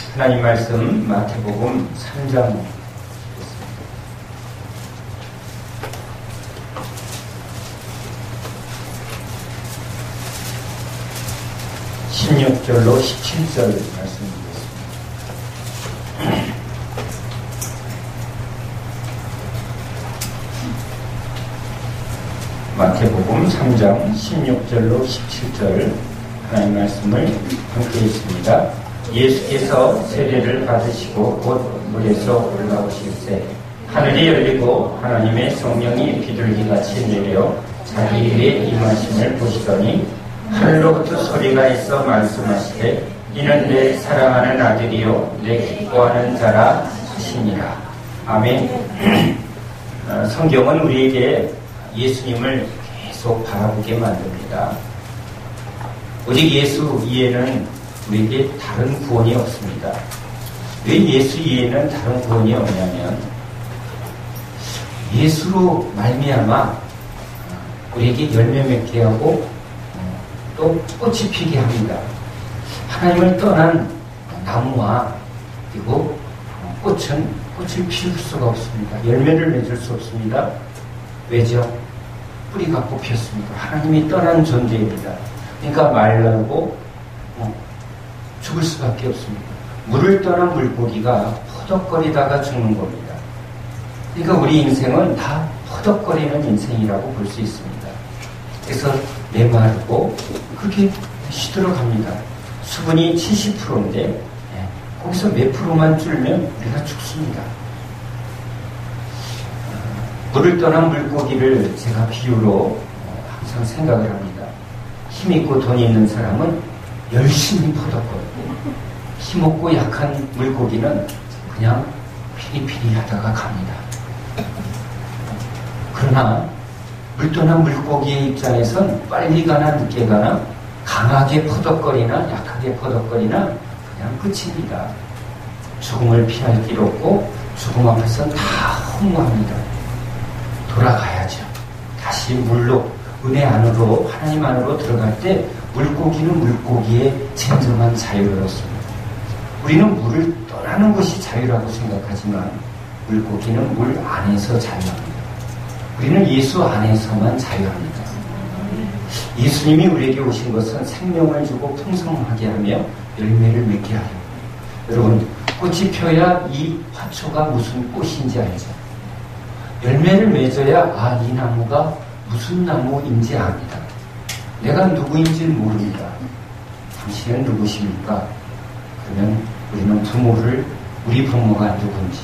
하나님 말씀 마태복음 3장 16절로 17절 말씀드리겠습니다. 마태복음 3장 16절로 17절 하나님 말씀을 함께 읽습니다. 예수께서 세례를 받으시고 곧 물에서 올라오실새 하늘이 열리고 하나님의 성령이 비둘기같이 내려 자기에게 임하심을 보시더니 하늘로부터 소리가 있어 말씀하시되 이는 내 사랑하는 아들이요 내 기뻐하는 자라 하시니라. 아멘. 성경은 우리에게 예수님을 계속 바라보게 만듭니다. 오직 예수 이에는 우리에게 다른 구원이 없습니다. 왜 예수 이에는 다른 구원이 없냐면 예수로 말미암아 우리에게 열매 맺게 하고 또 꽃이 피게 합니다. 하나님을 떠난 나무와 그리고 꽃은 꽃을 피울 수가 없습니다. 열매를 맺을 수 없습니다. 왜죠? 뿌리가 뽑혔습니다. 하나님이 떠난 존재입니다. 그러니까 말라고 죽을 수밖에 없습니다. 물을 떠난 물고기가 퍼덕거리다가 죽는 겁니다. 그러니까 우리 인생은 다 퍼덕거리는 인생이라고 볼 수 있습니다. 그래서 메마르고 그렇게 쉬들어갑니다. 수분이 70%인데 거기서 몇 프로만 줄면 우리가 죽습니다. 물을 떠난 물고기를 제가 비유로 항상 생각을 합니다. 힘있고 돈이 있는 사람은 열심히 퍼덕거리고 힘없고 약한 물고기는 그냥 피리피리 하다가 갑니다. 그러나 물 떠난 물고기의 입장에선 빨리 가나 늦게 가나 강하게 퍼덕거리나 약하게 퍼덕거리나 그냥 끝입니다. 죽음을 피할 길 없고 죽음 앞에서 다 허무합니다. 돌아가야죠. 다시 물로 은혜 안으로 하나님 안으로 들어갈 때 물고기는 물고기의 진정한 자유를 얻습니다. 우리는 물을 떠나는 것이 자유라고 생각하지만 물고기는 물 안에서 자유합니다. 우리는 예수 안에서만 자유합니다. 예수님이 우리에게 오신 것은 생명을 주고 풍성하게 하며 열매를 맺게 하려. 여러분, 꽃이 펴야 이 화초가 무슨 꽃인지 알죠? 열매를 맺어야 이 나무가 무슨 나무인지 압니다. 내가 누구인지 모릅니다. 당신은 누구십니까? 그러면 우리는 우리 부모가 누군지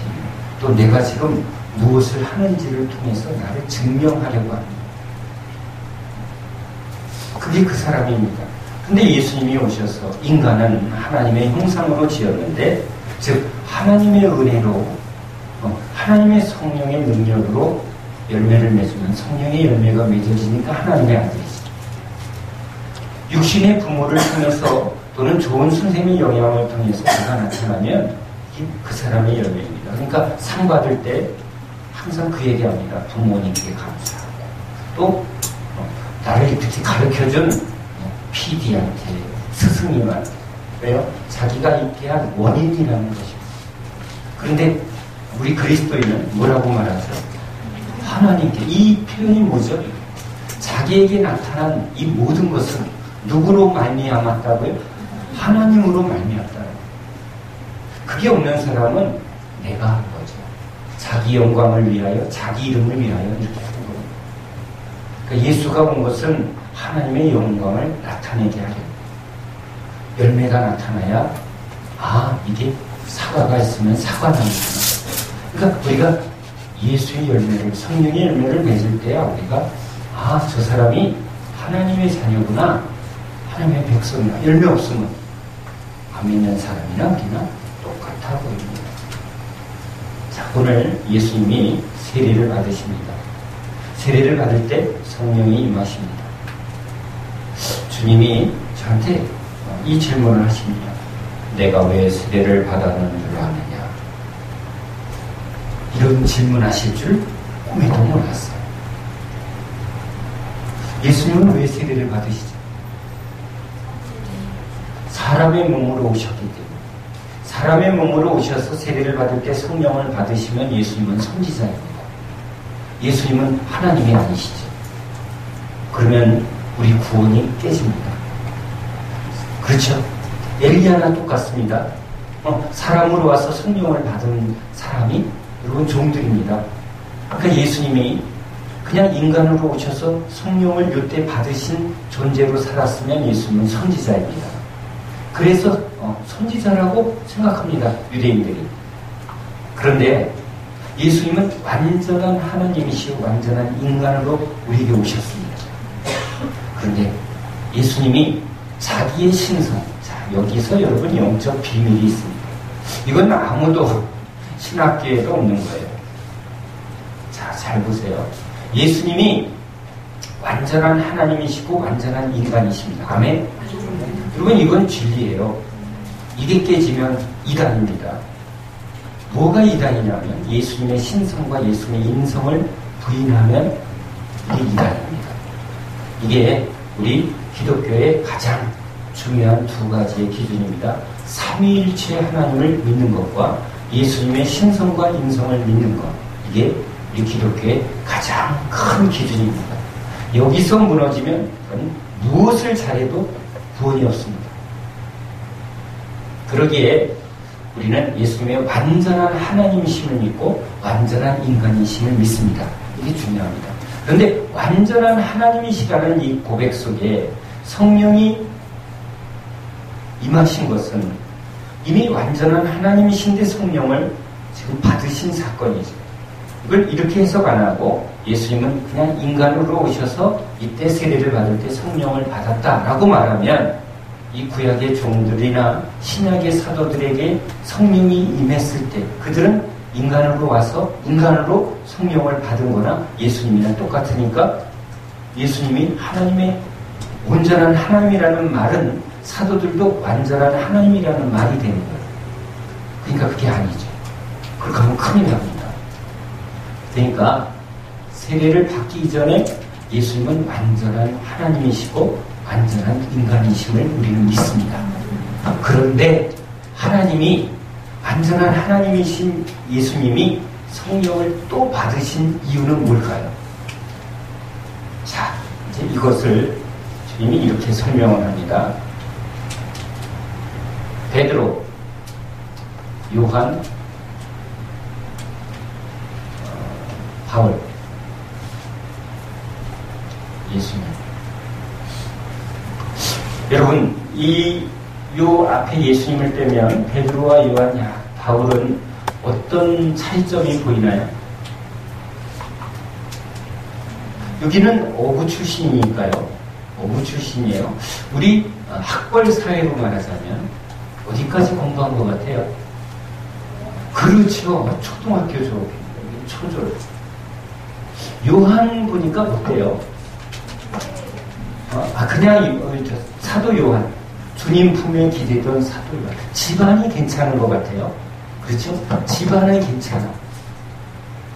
또 내가 지금 무엇을 하는지를 통해서 나를 증명하려고 합니다. 그게 그 사람입니다. 근데 예수님이 오셔서 인간은 하나님의 형상으로 지었는데 즉 하나님의 은혜로 하나님의 성령의 능력으로 열매를 맺으면 성령의 열매가 맺어지니까 하나님의 아들이죠. 육신의 부모를 통해서 또는 좋은 선생님의 영향을 통해서 그가 나타나면 그 사람의 열매입니다. 그러니까 상 받을 때 항상 그 얘기합니다. 부모님께 감사하고 또 나를 이렇게 가르쳐준 PD한테 스승님한테 왜요? 자기가 있게 한 원인이라는 것입니다. 그런데 우리 그리스도인은 뭐라고 말하죠? 하나님께. 이 표현이 뭐죠? 자기에게 나타난 이 모든 것은 누구로 말미암았다고요? 하나님으로 말미암았다는 그게 없는 사람은 내가 한 거죠. 자기 영광을 위하여 자기 이름을 위하여 이렇게 하는 겁니다. 그러니까 예수가 온 것은 하나님의 영광을 나타내게 하려. 열매가 나타나야 이게 사과가 있으면 사과나무구나. 그러니까 우리가 예수의 열매를 성령의 열매를 맺을 때야 우리가 저 사람이 하나님의 자녀구나. 하나님의 백성이나 열매 없으면 안 믿는 사람이나 우리나 똑같아 보입니다. 자, 오늘 예수님이 세례를 받으십니다. 세례를 받을 때 성령이 임하십니다. 주님이 저한테 이 질문을 하십니다. 내가 왜 세례를 받았는 줄 아느냐? 이런 질문하실 줄 꿈에도 몰랐어요. 예수님은 왜 세례를 받으시죠? 사람의 몸으로 오셨기 때문에 사람의 몸으로 오셔서 세례를 받을 때 성령을 받으시면 예수님은 선지자입니다. 예수님은 하나님이 아니시죠. 그러면 우리 구원이 깨집니다. 그렇죠? 엘리야나 똑같습니다. 사람으로 와서 성령을 받은 사람이 여러분 종들입니다. 아까 예수님이 그냥 인간으로 오셔서 성령을 이때 받으신 존재로 살았으면 예수님은 선지자입니다. 그래서 선지자라고 생각합니다. 유대인들이. 그런데 예수님은 완전한 하나님이시고 완전한 인간으로 우리에게 오셨습니다. 그런데 예수님이 자기의 신성, 자, 여기서 여러분 영적 비밀이 있습니다. 이건 아무도 신학계에도 없는 거예요. 자, 잘 보세요. 예수님이 완전한 하나님이시고 완전한 인간이십니다. 아멘? 여러분, 이건 진리예요. 이게 깨지면 이단입니다. 뭐가 이단이냐면 예수님의 신성과 예수님의 인성을 부인하면 이게 이단입니다. 이게 우리 기독교의 가장 중요한 두 가지의 기준입니다. 삼위일체 하나님을 믿는 것과 예수님의 신성과 인성을 믿는 것. 이게 우리 기독교의 가장 큰 기준입니다. 여기서 무너지면 무엇을 잘해도 구원이 없습니다. 그러기에 우리는 예수님의 완전한 하나님이심을 믿고 완전한 인간이심을 믿습니다. 이게 중요합니다. 그런데 완전한 하나님이시라는 이 고백 속에 성령이 임하신 것은 이미 완전한 하나님이신데 성령을 지금 받으신 사건이죠. 이걸 이렇게 해석 안 하고 예수님은 그냥 인간으로 오셔서 이때 세례를 받을 때 성령을 받았다라고 말하면 이 구약의 종들이나 신약의 사도들에게 성령이 임했을 때 그들은 인간으로 와서 인간으로 성령을 받은 거나 예수님이랑 똑같으니까 예수님이 하나님의 온전한 하나님이라는 말은 사도들도 완전한 하나님이라는 말이 되는 거예요. 그러니까 그게 아니죠. 그렇게 하면 큰일 납니다. 그러니까 세례를 받기 이전에 예수님은 완전한 하나님이시고 완전한 인간이심을 우리는 믿습니다. 그런데 하나님이 완전한 하나님이신 예수님이 성령을 또 받으신 이유는 뭘까요? 자, 이제 이것을 주님이 이렇게 설명을 합니다. 베드로, 요한, 바울, 예수님. 여러분, 요 앞에 예수님을 빼면 베드로와 요한, 바울은 어떤 차이점이 보이나요? 여기는 어부 출신이니까요. 어부 출신이에요. 우리 학벌 사회로 말하자면 어디까지 공부한 것 같아요? 그렇죠. 초등학교 졸업, 초졸. 요한 보니까 어때요? 그냥 사도 요한. 주님 품에 기대던 사도 요한. 집안이 괜찮은 것 같아요. 그렇죠? 집안은 괜찮아.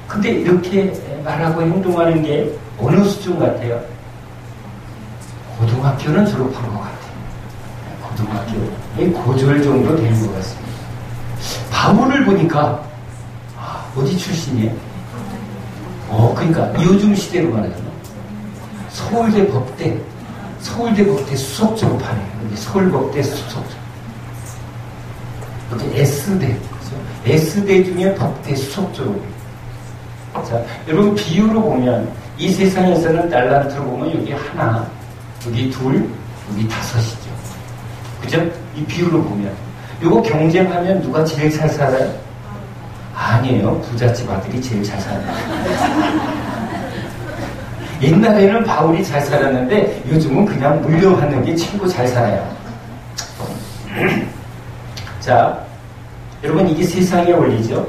근데 이렇게 말하고 행동하는 게 어느 수준 같아요? 고등학교는 졸업한 것 같아요. 고등학교에 고졸 정도 되는 것 같습니다. 바울을 보니까 어디 출신이에요? 그러니까 요즘 시대로 말하자면 서울대 법대 수석 졸업하네요. 서울법대 수석 졸업. 이렇게 S대, 그렇죠? S대 중에 법대 수석 졸업이에요. 자, 여러분 비유로 보면 이 세상에서는 달란트로 보면 여기 하나, 여기 둘, 여기 다섯이죠. 그죠? 이 비유로 보면 이거 경쟁하면 누가 제일 잘 살아요? 아니에요. 부잣집 아들이 제일 잘 살아요. 옛날에는 바울이 잘 살았는데 요즘은 그냥 물려받는 게 최고 잘 살아요. 자, 여러분 이게 세상의 원리죠.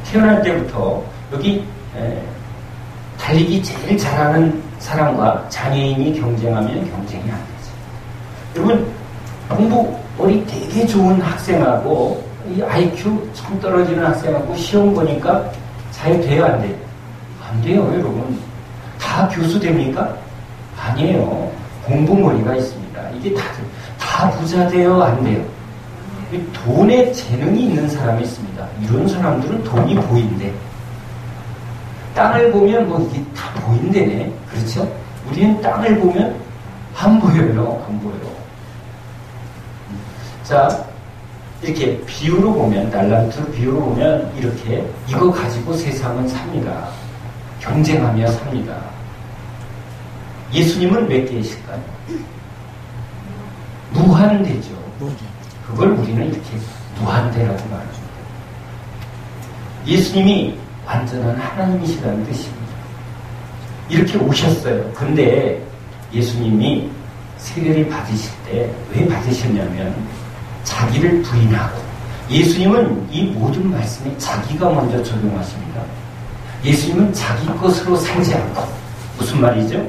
태어날 때부터 여기 달리기 제일 잘하는 사람과 장애인이 경쟁하면 경쟁이 안 되죠. 여러분 공부 머리 되게 좋은 학생하고 이 IQ 참 떨어지는 학생하고 시험 보니까 잘 돼요, 안 돼요? 안 돼요, 여러분. 다 교수 됩니까? 아니에요. 공부 머리가 있습니다. 이게 다 부자 돼요, 안 돼요? 돈에 재능이 있는 사람이 있습니다. 이런 사람들은 돈이 보인대. 땅을 보면 뭐 이게 다 보인대네. 그렇죠? 우리는 땅을 보면 안 보여요. 안 보여요. 자, 이렇게 비유로 보면, 달란트 비유로 보면 이렇게 이거 가지고 세상은 삽니다. 경쟁하며 삽니다. 예수님은 몇 개이실까요? 무한대죠. 그걸 우리는 이렇게 무한대라고 말합니다. 예수님이 완전한 하나님이시라는 뜻입니다. 이렇게 오셨어요. 근데 예수님이 세례를 받으실 때 왜 받으셨냐면 자기를 부인하고, 예수님은 이 모든 말씀에 자기가 먼저 적용하십니다. 예수님은 자기 것으로 살지 않고, 무슨 말이죠?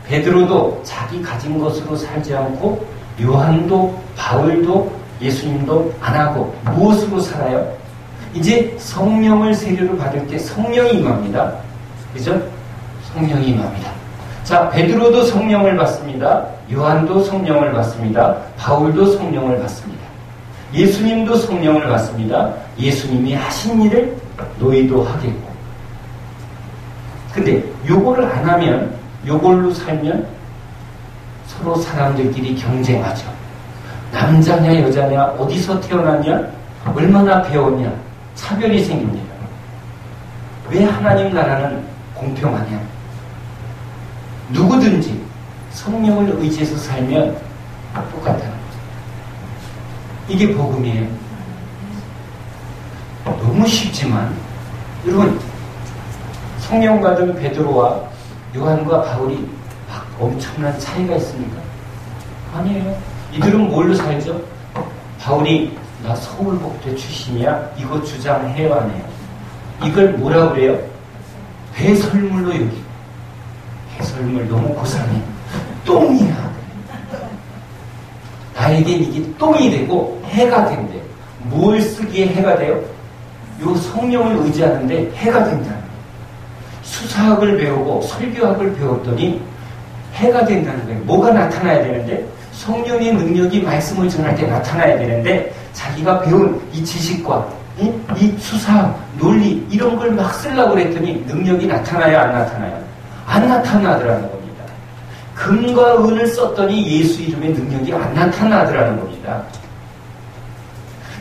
베드로도 자기 가진 것으로 살지 않고, 요한도 바울도 예수님도 안 하고 무엇으로 살아요? 이제 성령을 세례로 받을 때 성령이 임합니다. 그죠? 성령이 임합니다. 자, 베드로도 성령을 받습니다. 요한도 성령을 받습니다. 바울도 성령을 받습니다. 예수님도 성령을 받습니다. 예수님이 하신 일을 너희도 하겠고. 근데 요거를 안 하면, 요걸로 살면 서로 사람들끼리 경쟁하죠. 남자냐 여자냐, 어디서 태어났냐, 얼마나 배웠냐, 차별이 생깁니다. 왜 하나님 나라는 공평하냐? 누구든지 성령을 의지해서 살면 똑같다는 거죠. 이게 복음이에요. 너무 쉽지만, 여러분, 성령 받은 베드로와 요한과 바울이 막 엄청난 차이가 있습니까? 아니에요. 이들은 뭘로 살죠? 바울이 나 서울복대 출신이야, 이거 주장해요, 안 해요? 이걸 뭐라고 그래요? 배설물로 여기고. 배설물 너무 고상해. 똥이야. 나에겐 이게 똥이 되고 해가 된대. 뭘 쓰기에 해가 돼요? 요 성령을 의지하는데 해가 된다는 거예요. 수사학을 배우고 설교학을 배웠더니 해가 된다는 거예요. 뭐가 나타나야 되는데? 성령의 능력이 말씀을 전할 때 나타나야 되는데, 자기가 배운 이 지식과 이 수사학, 논리 이런 걸 막 쓰려고 그랬더니 능력이 나타나요, 안 나타나요? 안 나타나더라는 겁니다. 금과 은을 썼더니 예수 이름의 능력이 안 나타나더라는 겁니다.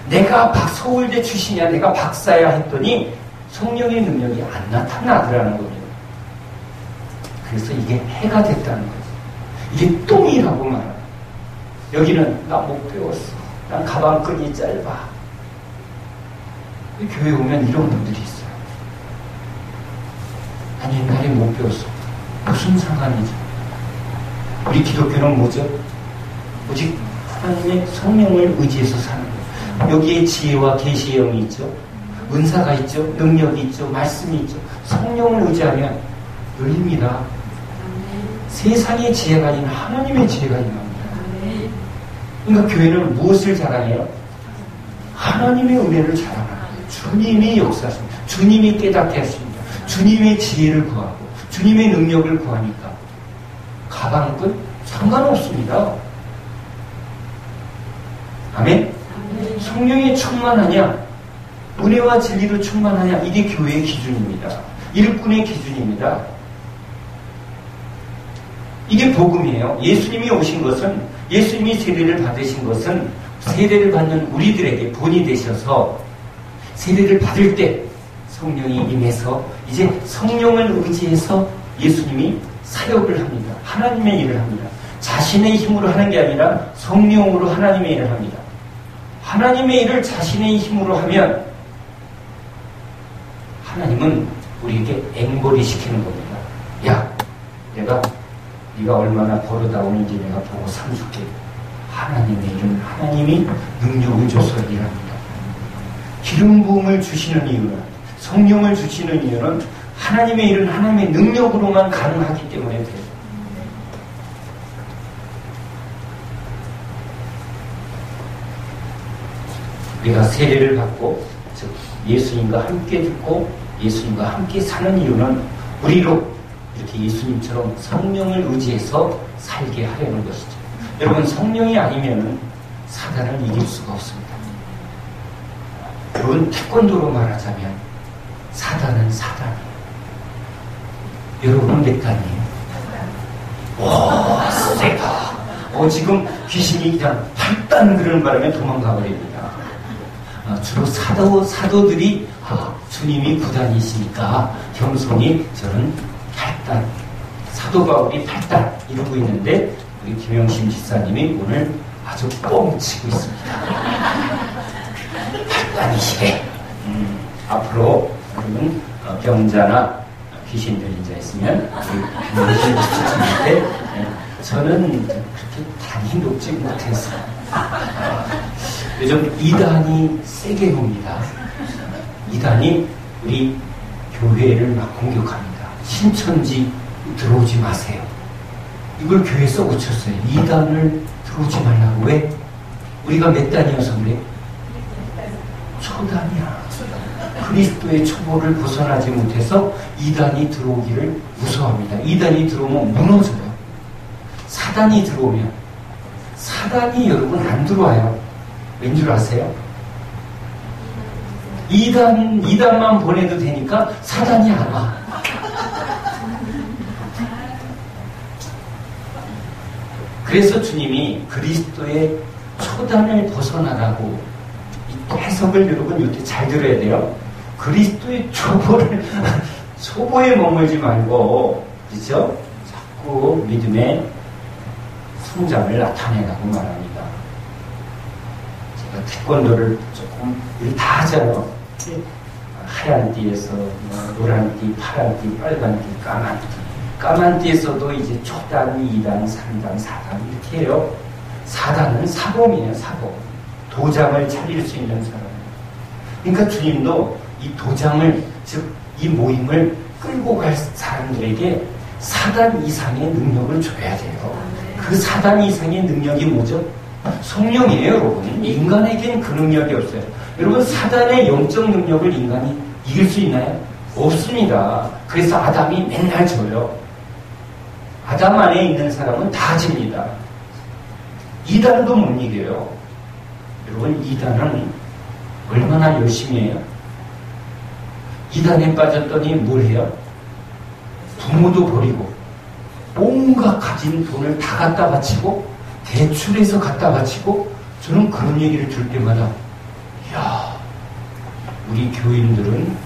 내가 서울대 출신이야, 내가 박사야 했더니 성령의 능력이 안 나타나더라는 겁니다. 그래서 이게 해가 됐다는 거예요. 이게 똥이라고 말합니다. 여기는 나 못 배웠어. 난 가방끈이 짧아. 교회 오면 이런 분들이 있어요. 난 옛날에 못 배웠어. 무슨 상관이죠? 우리 기독교는 뭐죠? 오직 하나님의 성령을 의지해서 사는 거예요. 여기에 지혜와 계시의 영이 있죠. 은사가 있죠. 능력이 있죠. 말씀이 있죠. 성령을 의지하면 열립니다. 세상의 지혜가 아닌 하나님의 지혜가 임합니다. 그러니까 교회는 무엇을 자랑해요? 하나님의 은혜를 자랑합니다. 주님이 역사하십니다. 주님이 깨닫게 하십니다. 주님의 지혜를 구하고 주님의 능력을 구하니까 가방끈 상관없습니다. 아멘? 성령이 충만하냐, 은혜와 진리로 충만하냐, 이게 교회의 기준입니다. 일꾼의 기준입니다. 이게 복음이에요. 예수님이 오신 것은, 예수님이 세례를 받으신 것은 세례를 받는 우리들에게 본이 되셔서 세례를 받을 때 성령이 임해서 이제 성령을 의지해서 예수님이 사역을 합니다. 하나님의 일을 합니다. 자신의 힘으로 하는 게 아니라 성령으로 하나님의 일을 합니다. 하나님의 일을 자신의 힘으로 하면 하나님은 우리에게 앵벌이 시키는 겁니다. 야, 네가 얼마나 벌어다오는지 내가 보고 삼줄게. 하나님의 일은 하나님이 능력을 줘서 일합니다. 기름 부음을 주시는 이유는, 성령을 주시는 이유는 하나님의 일은 하나님의 능력으로만 가능하기 때문에 돼요. 우리가 세례를 받고, 즉 예수님과 함께 듣고 예수님과 함께 사는 이유는 우리로 이렇게 예수님처럼 성령을 의지해서 살게 하려는 것이죠. 여러분, 성령이 아니면 사단을 이길 수가 없습니다. 여러분, 태권도로 말하자면 사단은 사단이에요. 여러분은 몇 단이에요? 와, 세다. 지금 귀신이 그냥 8단 그러는 바람에 도망가 버립니다. 주로 사도들이 주님이 9단이시니까 겸손히 저는 8단, 사도 바울이 8단 이러고 있는데 우리 김영심 지사님이 오늘 아주 뻥치고 있습니다. 8단이시래. 앞으로 그러면 병자나 귀신 들린 자 있으면 우리 김영심 지사님한테 저는 그렇게 단이 높지 못했어요. 요즘 이단이 세게 옵니다. 이단이 우리 교회를 막 공격합니다. 신천지 들어오지 마세요. 이걸 교회에 써붙였어요. 이단을 들어오지 말라고. 왜? 우리가 몇 단이어서 그래? 초단이야. 그리스도의 초보를 벗어나지 못해서 이단이 들어오기를 무서워합니다. 이단이 들어오면 무너져요. 사단이 들어오면, 사단이 여러분 안 들어와요. 왠 줄 아세요? 이단만 보내도 되니까 사단이 안 와. 그래서 주님이 그리스도의 초단을 벗어나라고 해석을 여러분 이때 잘 들어야 돼요. 그리스도의 초보에 머물지 말고, 그렇죠? 자꾸 믿음의 성장을 나타내라고 말합니다. 제가 태권도를 조금 우리 다 하잖아요. 하얀 띠에서 노란 띠, 파란 띠, 빨간 띠, 까만 띠. 까만 띠에서도 이제 초단, 2단, 3단, 4단 이렇게 해요. 4단은 사범이에요. 사범. 도장을 차릴 수 있는 사람. 그러니까 주님도 이 도장을, 즉 이 모임을 끌고 갈 사람들에게 4단 이상의 능력을 줘야 돼요. 그 4단 이상의 능력이 뭐죠? 성령이에요, 여러분. 인간에겐 그 능력이 없어요. 여러분, 4단의 영적 능력을 인간이 이길 수 있나요? 없습니다. 그래서 아담이 맨날 져요. 아담 안에 있는 사람은 다 집니다. 2단도 못 이겨요. 여러분, 2단은 얼마나 열심히 해요? 2단에 빠졌더니 뭘 해요? 부모도 버리고 온갖 가진 돈을 다 갖다 바치고 대출해서 갖다 바치고, 저는 그런 얘기를 들을 때마다 이야, 우리 교인들은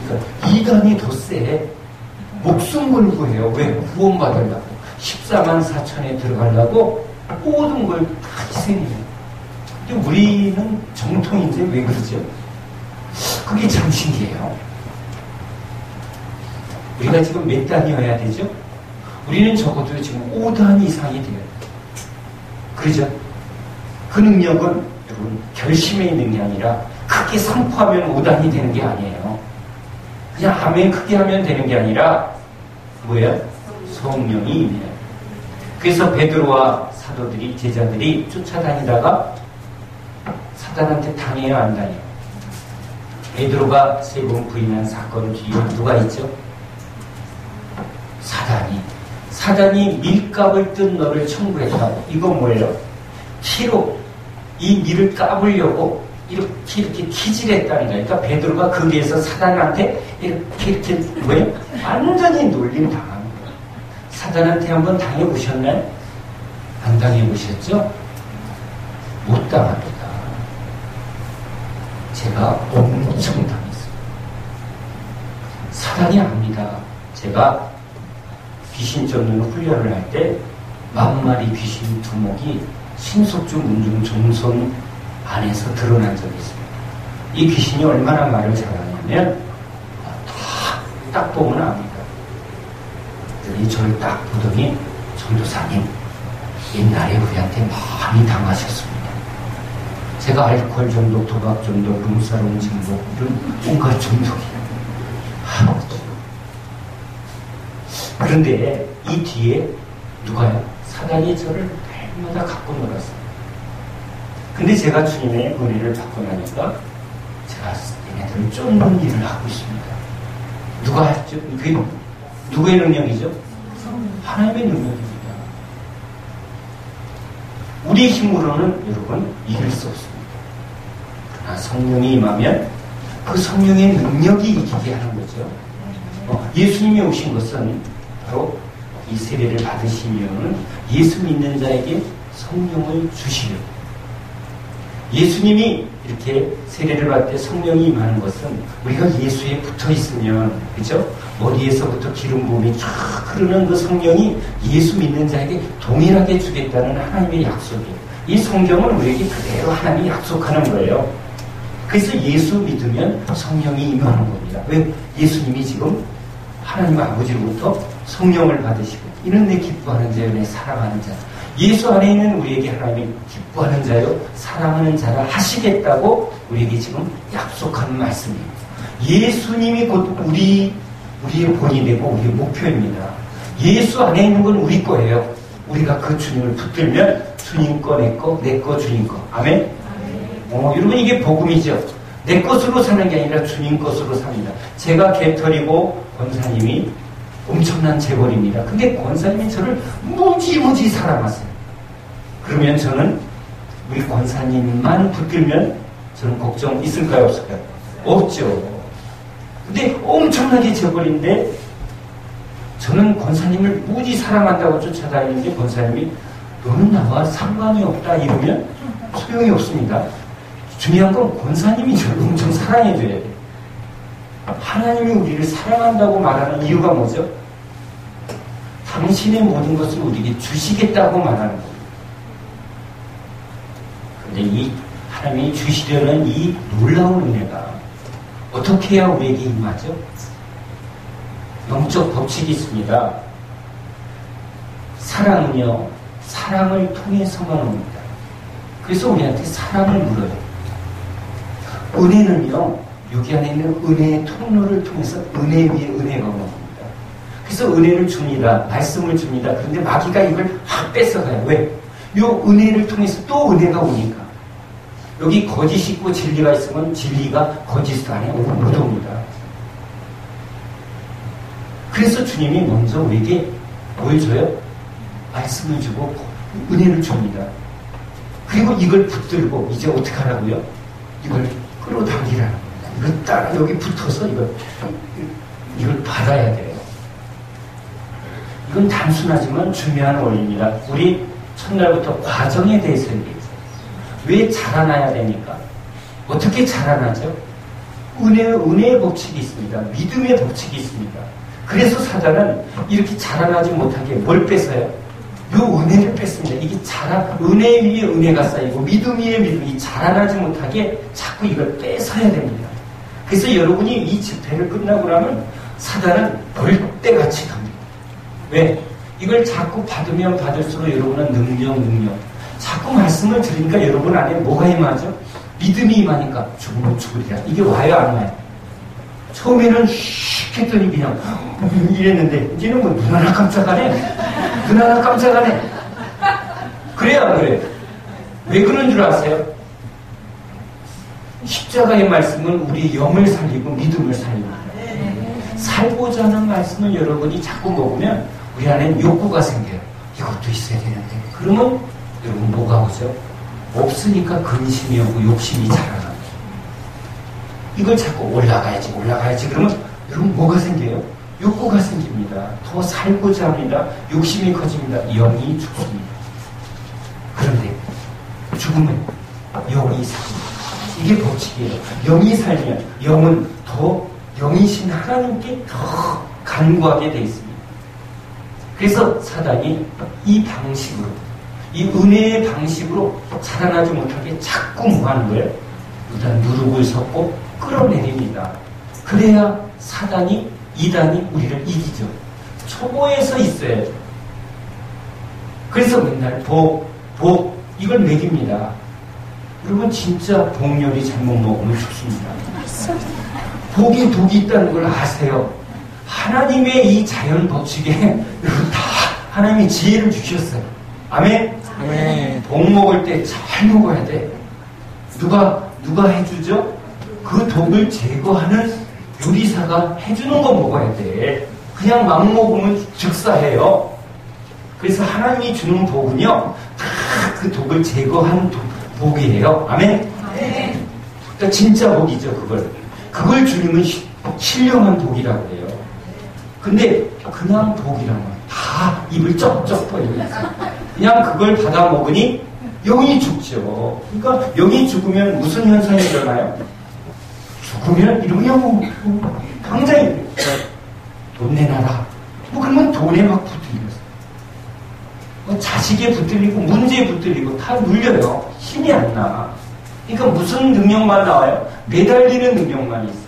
그러니까 2단이 더 세. 목숨 걸고 해요. 왜? 구원받으려고. 14만 4천에 들어가려고 모든 걸 다 희생해요. 근데 우리는 정통인데 왜 그러죠? 그게 참 신기해요. 우리가 지금 몇 단이어야 되죠? 우리는 적어도 지금 5단 이상이 돼요. 그렇죠? 그 능력은 여러분 결심에 있는 게 아니라 크게 선포하면 5단이 되는 게 아니에요. 그냥 아멘 크게 하면 되는 게 아니라 뭐예요? 성령이 임해요. 그래서 베드로와 사도들이, 제자들이 쫓아다니다가 사단한테 당해요, 안 당해요? 베드로가 3번 부인한 사건 뒤에 누가 있죠? 사단이 밀값을 뜬 너를 청구했다고. 이거 뭐예요? 키로 이 밀을 까불려고 이렇게 키질했다는 거예요. 그러니까 베드로가 거기에서 사단한테 이렇게 뭐예요? 완전히 놀림 당한 거예요. 사단한테 한번 당해보셨나요? 안 당해보셨죠? 못 당합니다. 제가 엄청 당했어요. 사단이 압니다. 제가 귀신 쫓는 훈련을 할 때 10,000마리 귀신 두목이 신속주 문중 종손 안에서 드러난 적이 있습니다. 이 귀신이 얼마나 말을 잘하냐면 딱 보면 압니다. 저를 딱 보더니 전도사님 옛날에 우리한테 많이 당하셨습니다. 제가 알코올 중독, 도박 중독, 룸사롱 중독 이런 온갖 중독이에요. 그런데 이 뒤에 누가요? 사단이 저를 날마다 갖고 놀았어요. 근데 제가 주님의 은혜를 받고 나니까 제가 얘네들을 쫓는 일을 하고 있습니다. 누가 했죠? 그게 누구의 능력이죠? 하나님의 능력입니다. 우리 힘으로는 여러분 이길 수 없습니다. 성령이 임하면 그 성령의 능력이 이기게 하는 거죠. 예수님이 오신 것은 바로 이 세례를 받으시면 예수 믿는 자에게 성령을 주시려고. 예수님이 이렇게 세례를 받을 때 성령이 임하는 것은 우리가 예수에 붙어 있으면, 그죠? 머리에서부터 기름 부음이 쫙 흐르는 그 성령이 예수 믿는 자에게 동일하게 주겠다는 하나님의 약속이에요. 이 성경은 우리에게 그대로 하나님이 약속하는 거예요. 그래서 예수 믿으면 성령이 임하는 겁니다. 왜? 예수님이 지금 하나님 아버지로부터 성령을 받으시고, 이는 내 기뻐하는 자요, 내 사랑하는 자. 예수 안에 있는 우리에게 하나님이 기뻐하는 자요, 사랑하는 자라 하시겠다고 우리에게 지금 약속하는 말씀입니다. 예수님이 곧 우리의 본이 되고 우리의 목표입니다. 예수 안에 있는 건 우리 거예요. 우리가 그 주님을 붙들면 주님 거, 내 거, 주님 거. 아멘? 여러분, 이게 복음이죠. 내 것으로 사는 게 아니라 주님 것으로 삽니다. 제가 개털이고 권사님이 엄청난 재벌입니다. 근데 권사님이 저를 무지무지 사랑하세요. 그러면 저는 우리 권사님만 붙들면 저는 걱정 있을까요, 없을까요? 없죠. 근데 엄청나게 재벌인데 저는 권사님을 무지 사랑한다고 쫓아다니는데 권사님이 너는 나와 상관이 없다 이러면 소용이 없습니다. 중요한 건 권사님이 저를 엄청 사랑해줘야 돼요. 하나님이 우리를 사랑한다고 말하는 이유가 뭐죠? 당신의 모든 것을 우리에게 주시겠다고 말하는 겁니다. 그런데 이 하나님이 주시려는 이 놀라운 은혜가 어떻게 해야 우리에게 임하죠? 영적 법칙이 있습니다. 사랑은요, 사랑을 통해서만 옵니다. 그래서 우리한테 사랑을 물어요. 은혜는요, 여기 안에 있는 은혜의 통로를 통해서 은혜 위에 은혜가 오는 겁니다. 그래서 은혜를 줍니다. 말씀을 줍니다. 그런데 마귀가 이걸 확 뺏어가요. 왜? 요 은혜를 통해서 또 은혜가 오니까. 여기 거짓이 있고 진리가 있으면 진리가 거짓 안에 못 옵니다. 그래서 주님이 먼저 우리에게 뭘 줘요? 말씀을 주고 은혜를 줍니다. 그리고 이걸 붙들고 이제 어떻게 하라고요? 이걸 끌어당기라는 겁니다. 이걸 따라 여기 붙어서 이걸 받아야 돼요. 이건 단순하지만 중요한 원리입니다. 우리 첫날부터 과정에 대해서 얘기했어요. 왜 자라나야 됩니까? 어떻게 자라나죠? 은혜의 법칙이 있습니다. 믿음의 법칙이 있습니다. 그래서 사단은 이렇게 자라나지 못하게 뭘 뺏어요? 요 은혜를 뺐습니다. 이게 은혜 위에 은혜가 쌓이고 믿음 위에 믿음이 자라나지 못하게 자꾸 이걸 뺏어야 됩니다. 그래서 여러분이 이 집회를 끝나고 나면 사단은 벌떼같이 갑니다. 왜? 이걸 자꾸 받으면 받을수록 여러분은 능력. 자꾸 말씀을 들으니까 여러분 안에 뭐가 임하죠? 믿음이 임하니까 죽으면 죽으리라. 이게 와요, 안 와요? 처음에는 슉 했더니 그냥 이랬는데 이제는 뭐 눈 하나 깜짝하네. 그래야 안 그래요? 왜 그런 줄 아세요? 십자가의 말씀은 우리 영을 살리고 믿음을 살립니다. 살고자 하는 말씀을 여러분이 자꾸 먹으면 우리 안에 욕구가 생겨요. 이것도 있어야 되는데. 그러면 여러분 뭐가 오죠? 없으니까 근심이 오고 욕심이 자라나요. 이걸 자꾸 올라가야지. 그러면 여러분 뭐가 생겨요? 욕구가 생깁니다. 더 살고자 합니다. 욕심이 커집니다. 영이 죽습니다. 그런데 죽으면 영이 삽니다. 이게 법칙이에요. 영이 살면 영은 더 영이신 하나님께 더 간구하게 돼 있습니다. 그래서 사단이 이 방식으로, 이 은혜의 방식으로 자라나지 못하게 자꾸 뭐 하는 거예요? 일단 누룩을 섞고 끌어내립니다. 그래야 이단이 우리를 이기죠. 초보에서 있어야죠. 그래서 맨날 이걸 먹입니다. 여러분 진짜 복 요리 잘못 먹으면 죽습니다. 복에 독이 있다는 걸 아세요? 하나님의 이 자연 법칙에 여러분 다 하나님이 지혜를 주셨어요. 아멘? 아멘. 복 먹을 때 잘 먹어야 돼. 누가 해주죠? 그 독을 제거하는 요리사가 해주는 거 먹어야 돼. 그냥 막 먹으면 즉사해요. 그래서 하나님이 주는 복은요, 다 그 독을 제거한 복이에요. 아멘? 그러니까 진짜 복이죠, 그걸. 그걸 주님은 신령한 복이라고 해요. 근데 그냥 복이라면 다 입을 쩍쩍 벌리면서 그냥 그걸 받아 먹으니 영이 죽죠. 그러니까 영이 죽으면 무슨 현상이 일어나요? 죽으면 이러면 당장에 돈 내놔라. 뭐 그러면 돈에 막 붙들려서 자식에 붙들리고 문제에 붙들리고 다 눌려요. 힘이 안 나. 그러니까 무슨 능력만 나와요? 매달리는 능력만 있어요.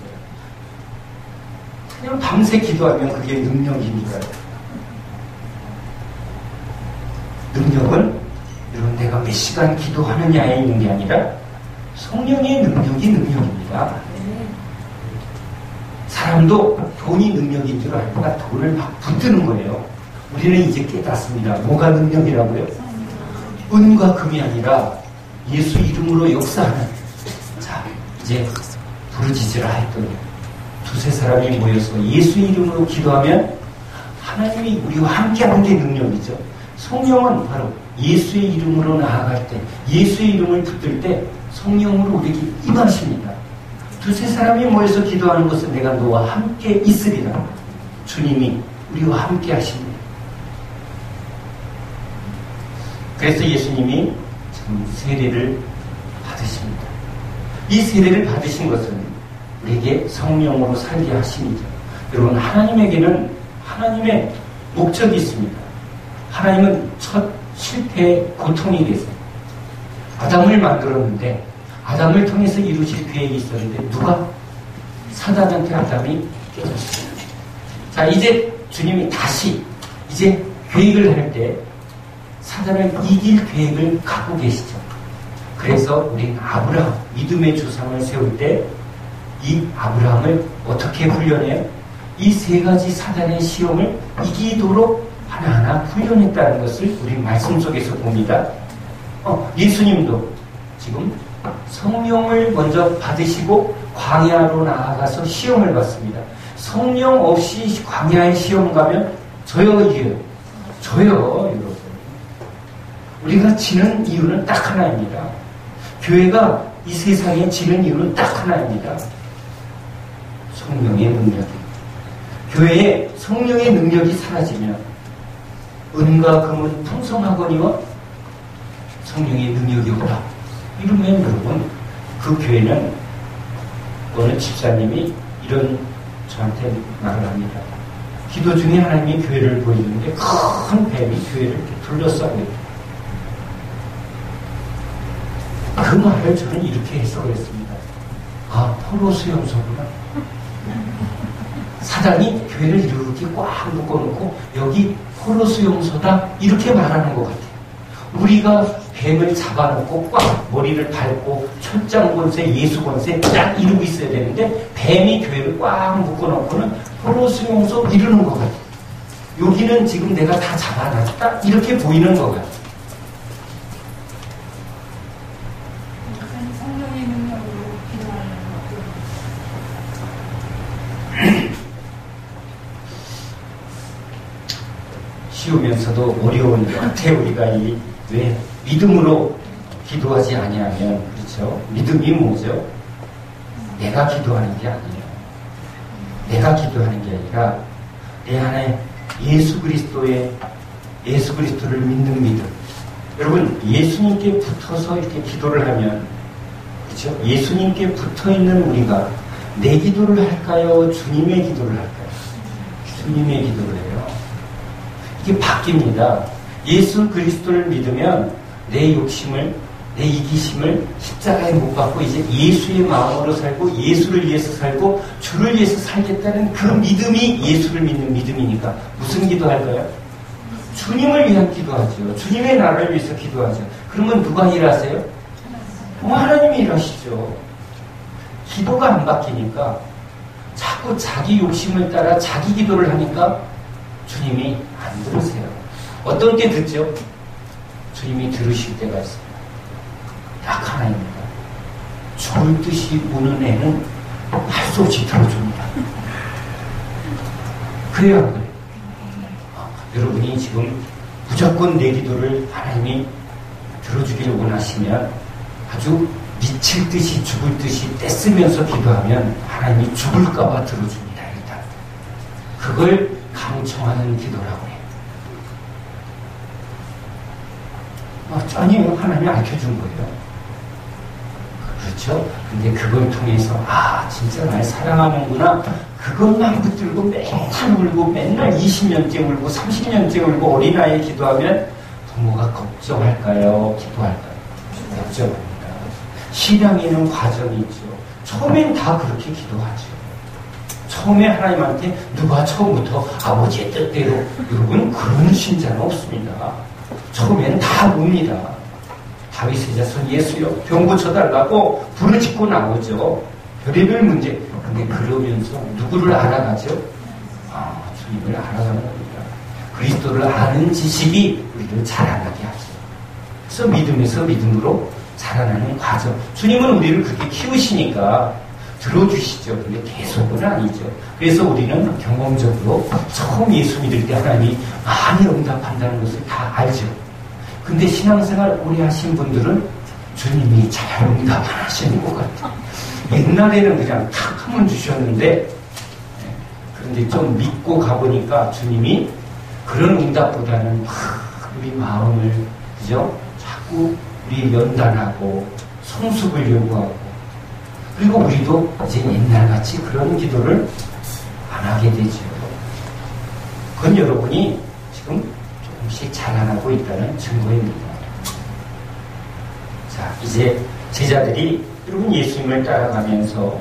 그냥 밤새 기도하면 그게 능력인 줄 알아요. 능력은 여러분 내가 몇 시간 기도하느냐에 있는 게 아니라 성령의 능력이 능력입니다. 사람도 돈이 능력인 줄 알다가 돈을 막 붙드는 거예요. 우리는 이제 깨닫습니다. 뭐가 능력이라고요? 은과 금이 아니라 예수 이름으로 역사하는. 자, 이제 부르짖으라 했더니 두세 사람이 모여서 예수 이름으로 기도하면 하나님이 우리와 함께하는 게 능력이죠. 성령은 바로 예수의 이름으로 나아갈 때, 예수의 이름을 붙들 때 성령으로 우리에게 임하십니다. 두세 사람이 모여서 기도하는 것은 내가 너와 함께 있으리라. 주님이 우리와 함께 하십니다. 그래서 예수님이 지금 세례를 받으십니다. 이 세례를 받으신 것은 우리에게 성령으로 살게 하심이죠. 여러분, 하나님에게는 하나님의 목적이 있습니다. 하나님은 첫 실패의 고통이 됐어요. 아담을 만들었는데 아담을 통해서 이루실 계획이 있었는데 누가? 사단한테 아담이 깨졌어요. 자, 이제 주님이 다시 이제 계획을 할 때 사단을 이길 계획을 갖고 계시죠. 그래서 우리는 아브라함, 믿음의 조상을 세울 때 이 아브라함을 어떻게 훈련해요? 이 세 가지 사단의 시험을 이기도록 하나하나 훈련했다는 것을 우리 말씀 속에서 봅니다. 예수님도 지금 성령을 먼저 받으시고 광야로 나아가서 시험을 받습니다. 성령 없이 광야에 시험 가면 저요, 이겨요. 저요, 여러분. 우리가 지는 이유는 딱 하나입니다. 교회가 이 세상에 지는 이유는 딱 하나입니다. 성령의 능력이. 교회에 성령의 능력이 사라지면 은과 금은 풍성하거니와 성령의 능력이 없다. 이러면 여러분, 그 교회는 어느 집사님이 이런 저한테 말을 합니다. 기도 중에 하나님이 교회를 보여주는데 큰 뱀이 교회를 이렇게 둘러싸고 있다. 그 말을 저는 이렇게 해석을 했습니다. 아, 포로 수용소구나. 사단이 교회를 이렇게 꽉 묶어놓고 여기 포로 수용소다 이렇게 말하는 것 같아요. 우리가 뱀을 잡아놓고 꽉 머리를 밟고 철장 권세, 예수 권세 딱 이루고 있어야 되는데 뱀이 교회를 꽉 묶어놓고는 포로 수용소 이루는 것 같아요. 여기는 지금 내가 다 잡아놨다 이렇게 보이는 것 같아요. 쉬우면서도 어려운 끝에 우리가 왜 믿음으로 기도하지 아니하면, 그렇죠? 믿음이 뭐죠? 내가 기도하는 게 아니에요. 내가 기도하는 게 아니라 내 안에 예수 그리스도를 믿는 믿음. 여러분, 예수님께 붙어서 이렇게 기도를 하면, 그렇죠? 예수님께 붙어 있는 우리가 내 기도를 할까요? 주님의 기도를 할까요? 주님의 기도를 해요. 이게 바뀝니다. 예수 그리스도를 믿으면 내 욕심을, 내 이기심을 십자가에 못 박고 이제 예수의 마음으로 살고 예수를 위해서 살고 주를 위해서 살겠다는 그 믿음이 예수를 믿는 믿음이니까 무슨 기도할까요? 주님을 위한 기도하죠. 주님의 나라를 위해서 기도하죠. 그러면 누가 일하세요? 하나님이 일하시죠. 기도가 안 바뀌니까 자꾸 자기 욕심을 따라 자기 기도를 하니까 주님이 안 들으세요. 어떤 때 듣죠? 주님이 들으실 때가 있습니다. 딱 하나입니다. 좋을 듯이 우는 애는 할 수 없이 들어줍니다. 그래야 안 그래요? 여러분이 지금 무조건 내 기도를 하나님이 들어주기를 원하시면 아주 미칠 듯이 죽을 듯이 떼쓰면서 기도하면 하나님이 죽을까봐 들어줍니다. 일단 그걸 강청하는 기도라고 해요. 아니요, 하나님이 알려준 거예요. 그렇죠? 근데 그걸 통해서 진짜 날 사랑하는구나, 그것만 붙들고 맨날 울고 맨날 20년째 울고 30년째 울고 어린아이 기도하면 부모가 걱정할까요? 기도할까요? 걱정합니다. 신앙에는 과정이 있죠. 처음엔 다 그렇게 기도하죠. 처음에 하나님한테 누가 처음부터 아버지의 뜻대로, 여러분 그런 신자는 없습니다. 처음에는 다 웁니다. 다윗의 자손 예수여 병 고쳐달라고 부르짖고 나오죠. 별의별 문제. 근데 그러면서 누구를 알아가죠? 주님을 알아가는 겁니다. 그리스도를 아는 지식이 우리를 자라나게 하죠. 그래서 믿음에서 믿음으로 자라나는 과정. 주님은 우리를 그렇게 키우시니까 들어주시죠. 근데 계속은 아니죠. 그래서 우리는 경험적으로 처음 예수 믿을 때 하나님이 많이 응답한다는 것을 다 알죠. 근데 신앙생활 오래 하신 분들은 주님이 잘 응답 안 하시는 것 같아요. 옛날에는 그냥 탁 하면 주셨는데, 그런데 좀 믿고 가보니까 주님이 그런 응답보다는 우리 마음을, 그죠? 자꾸 우리 연단하고 성숙을 요구하고, 그리고 우리도 이제 옛날같이 그런 기도를 안 하게 되죠. 그건 여러분이 지금 조금씩 자라나고 있다는 증거입니다. 자, 이제 제자들이 여러분 예수님을 따라가면서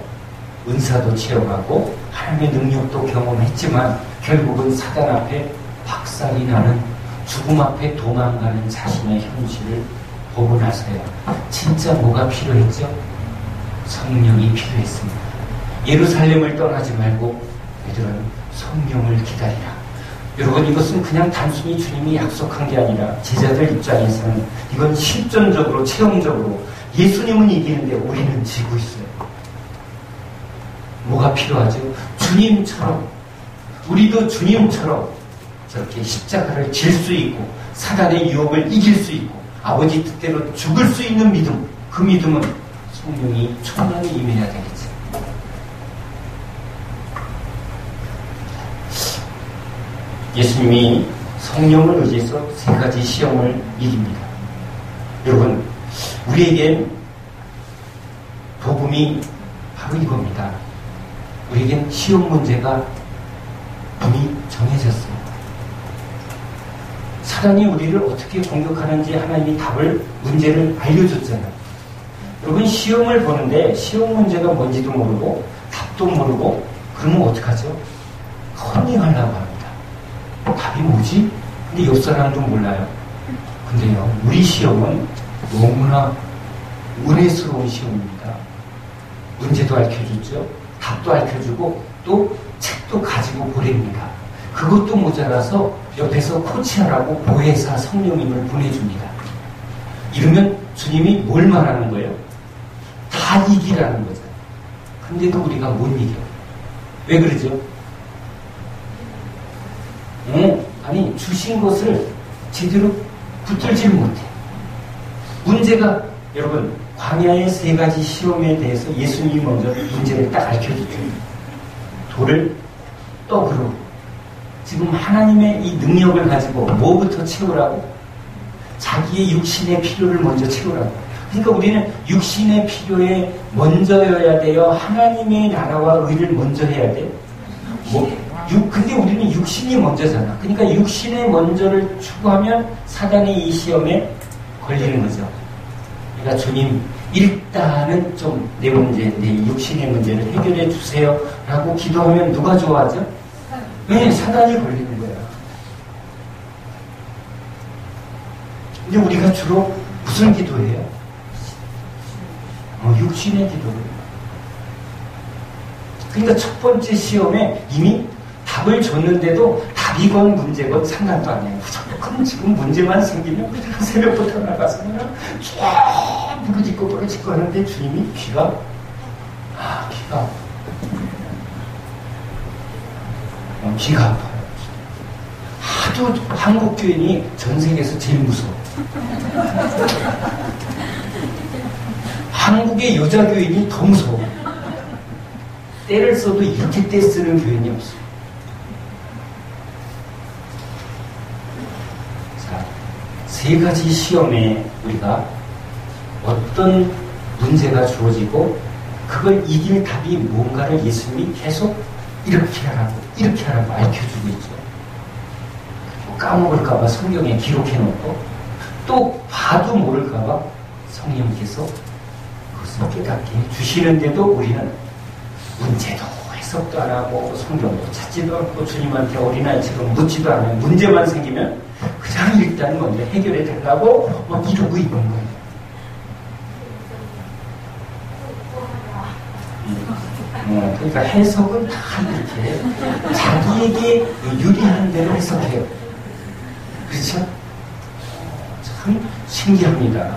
은사도 체험하고 하나님의 능력도 경험했지만 결국은 사단 앞에 박살이 나는, 죽음 앞에 도망가는 자신의 현실을 보고 나서야 진짜 뭐가 필요했죠? 성령이 필요했습니다. 예루살렘을 떠나지 말고 얘들은 성령을 기다리라. 여러분 이것은 그냥 단순히 주님이 약속한 게 아니라 제자들 입장에서는 이건 실존적으로 체험적으로 예수님은 이기는데 우리는 지고 있어요. 뭐가 필요하죠? 주님처럼, 우리도 주님처럼 저렇게 십자가를 질 수 있고 사단의 유혹을 이길 수 있고 아버지 뜻대로 죽을 수 있는 믿음, 그 믿음은 성령이 충만히 임해야 되겠죠. 예수님이 성령을 의지해서 세 가지 시험을 이깁니다. 여러분, 우리에겐 복음이 바로 이겁니다. 우리에겐 시험 문제가 이미 정해졌습니다. 사단이 우리를 어떻게 공격하는지 하나님이 문제를 알려줬잖아요. 여러분 시험을 보는데 시험 문제가 뭔지도 모르고 답도 모르고 그러면 어떡하죠? 컨닝하려고 합니다. 답이 뭐지? 근데 옆 사람도 몰라요. 근데요, 우리 시험은 너무나 은혜스러운 시험입니다. 문제도 알려주죠. 답도 알려주고 또 책도 가지고 보냅니다. 그것도 모자라서 옆에서 코치하라고 보혜사 성령님을 보내줍니다. 이러면 주님이 뭘 말하는 거예요? 다 이기라는 거잖아요. 근데도 우리가 못 이겨. 왜 그러죠? 아니 주신 것을 제대로 붙들질 못해. 문제가 여러분 광야의 세 가지 시험에 대해서 예수님이 먼저 문제를 딱 알려주죠. 돌을 떡으로. 지금 하나님의 이 능력을 가지고 뭐부터 채우라고? 자기의 육신의 필요를 먼저 채우라고. 그러니까 우리는 육신의 필요에 먼저여야 돼요? 하나님의 나라와 의를 먼저 해야 돼요? 근데 우리는 육신이 먼저잖아. 그러니까 육신의 먼저를 추구하면 사단의 이 시험에 걸리는 거죠. 그러니까 주님 일단은 좀 내 문제, 내 육신의 문제를 해결해 주세요 라고 기도하면 누가 좋아하죠? 네, 사단이 걸리는 거야. 근데 우리가 주로 무슨 기도해요? 육신의 기도를. 그러니까 첫 번째 시험에 이미 답을 줬는데도 답이건 문제건 상관도 안 해요. 무조건 지금 문제만 생기면 그냥 새벽부터 나가서 그냥 쫙 부르짖고 하는데 주님이 귀가 아파요. 하도 한국 교인이 전 세계에서 제일 무서워. 한국의 여자 교인이 더 무서워. 때를 써도 이렇게 때 쓰는 교인이 없어요. 자, 세 가지 시험에 우리가 어떤 문제가 주어지고 그걸 이길 답이 뭔가를 예수님이 계속 이렇게 하라고 알려주고 있죠. 까먹을까봐 성경에 기록해놓고 또 봐도 모를까봐 성령께서 그것을 깨닫게 해주시는데도 우리는 문제도 해석도 안 하고 성경도 찾지도 않고 주님한테 어린아이처럼 묻지도 않아요. 문제만 생기면 그냥 일단 먼저 해결해 달라고 막 이러고 있는 거예요. 그러니까 해석은 다 이렇게 자기에게 유리한 대로 해석해요. 그렇죠? 참 신기합니다.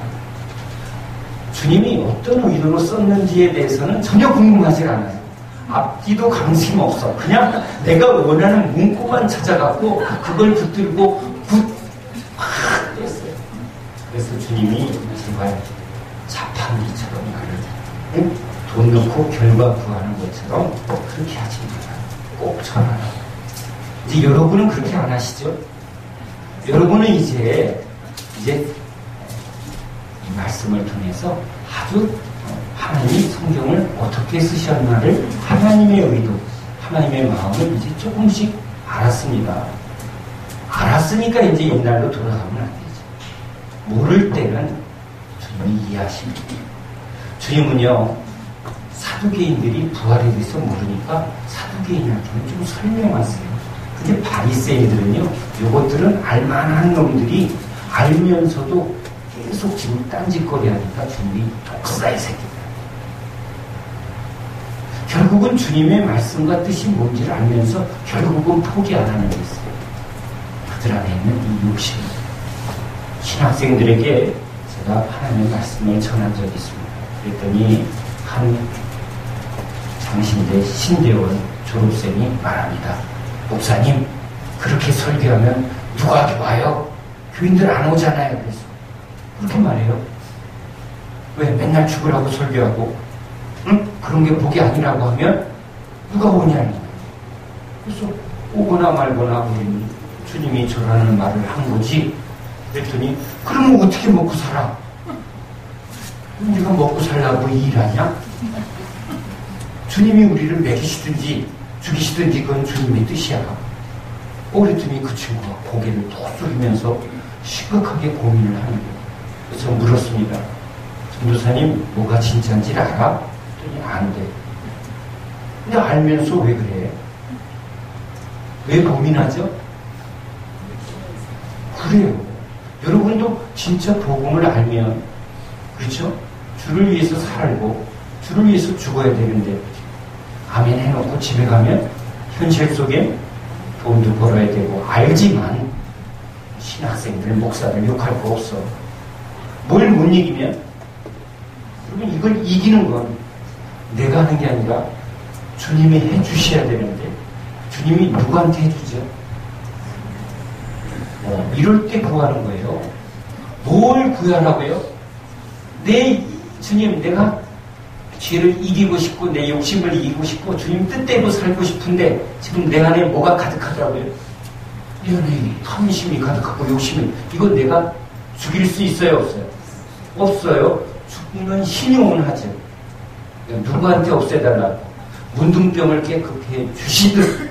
주님이 어떤 의도로 썼는지에 대해서는 전혀 궁금하지 않아요. 앞뒤도 강심 없어. 그냥 내가 원하는 문구만 찾아갖고 그걸 붙들고 확 뺐어요. 그래서 주님이 제발 자판기처럼 나를 돈 넣고 결과 구하는 것처럼 그렇게 하지 마라. 꼭 전하라. 이제 여러분은 그렇게 안 하시죠? 여러분은 이제 이 말씀을 통해서 아주 하나님이 성경을 어떻게 쓰셨나를 하나님의 의도, 하나님의 마음을 이제 조금씩 알았습니다. 알았으니까 이제 옛날로 돌아가면 안 되죠. 모를 때는 주님이 이해하십니다. 주님은요, 사두개인들이 부활에 대해서 모르니까 사두개인한테는 좀 설명하세요. 근데 바리새인들은요, 요것들은 알만한 놈들이 알면서도 계속 지금 딴짓거리 하니까 주님이 독사의 새끼다. 결국은 주님의 말씀과 뜻이 뭔지를 알면서 결국은 포기 안 하는 게 있어요. 그들 안에 있는 이 욕심. 신학생들에게 제가 하나님의 말씀을 전한 적이 있습니다. 그랬더니 한 장신대 신대원 졸업생이 말합니다. 목사님, 그렇게 설교하면 누가 와요? 교인들 안 오잖아요. 그래서 그렇게 말해요. 왜? 맨날 죽으라고 설교하고, 응? 그런 게 복이 아니라고 하면 누가 오냐는 거예요. 그래서 오거나 말거나 우리는 주님이 저라는 말을 한 거지. 그랬더니 그러면 어떻게 먹고 살아? 우리가 먹고 살라고 일하냐? 주님이 우리를 먹이시든지 죽이시든지 그건 주님의 뜻이야. 그랬더니 그 친구가 고개를 톡 숙이면서 심각하게 고민을 하는 거예요. 그래서 물었습니다. 전도사님, 뭐가 진짜인지를 알아? 그랬더니 안 돼. 근데 알면서 왜 그래? 왜 고민하죠? 그래요. 여러분도 진짜 복음을 알면, 그렇죠? 주를 위해서 살고 주를 위해서 죽어야 되는데 아멘 해놓고 집에 가면 현실 속에 돈도 벌어야 되고 알지만 신학생들, 목사들 욕할 거 없어. 뭘 못 이기면, 그러면 이걸 이기는 건 내가 하는 게 아니라 주님이 해주셔야 되는데 주님이 누구한테 해주죠? 이럴 때 구하는 거예요. 뭘 구하라고요? 주님, 내가 죄를 이기고 싶고 내 욕심을 이기고 싶고 주님 뜻대로 살고 싶은데 지금 내 안에 뭐가 가득하더라고요. 내 안에 탐심이 가득하고 욕심이, 이건 내가 죽일 수 있어요, 없어요? 없어요. 죽으면 신용은 하죠. 누구한테 없애달라고 문둥병을 깨끗해 주시듯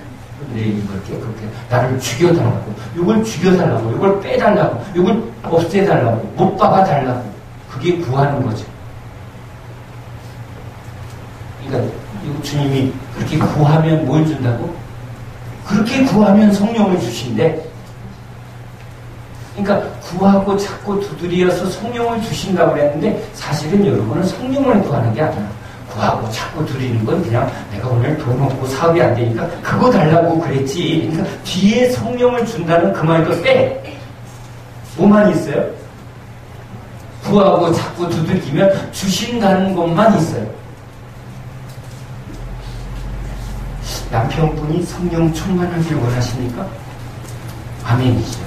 내 입을 깨끗해 나를 죽여달라고, 이걸 죽여달라고, 이걸 빼달라고, 이걸 없애달라고, 못 박아달라고, 그게 구하는 거죠. 그러니까 주님이 그렇게 구하면 뭘 준다고? 그렇게 구하면 성령을 주신대. 그러니까 구하고 찾고 두드려서 성령을 주신다고 그랬는데 사실은 여러분은 성령을 구하는 게 아니야. 구하고 찾고 두드리는 건 그냥 내가 오늘 돈 없고 사업이 안 되니까 그거 달라고 그랬지. 그러니까 뒤에 성령을 준다는 그 말도 빼. 뭐만 있어요? 구하고 찾고 두들기면 주신다는 것만 있어요. 남편분이 성령 충만하길 원하십니까? 아멘이죠.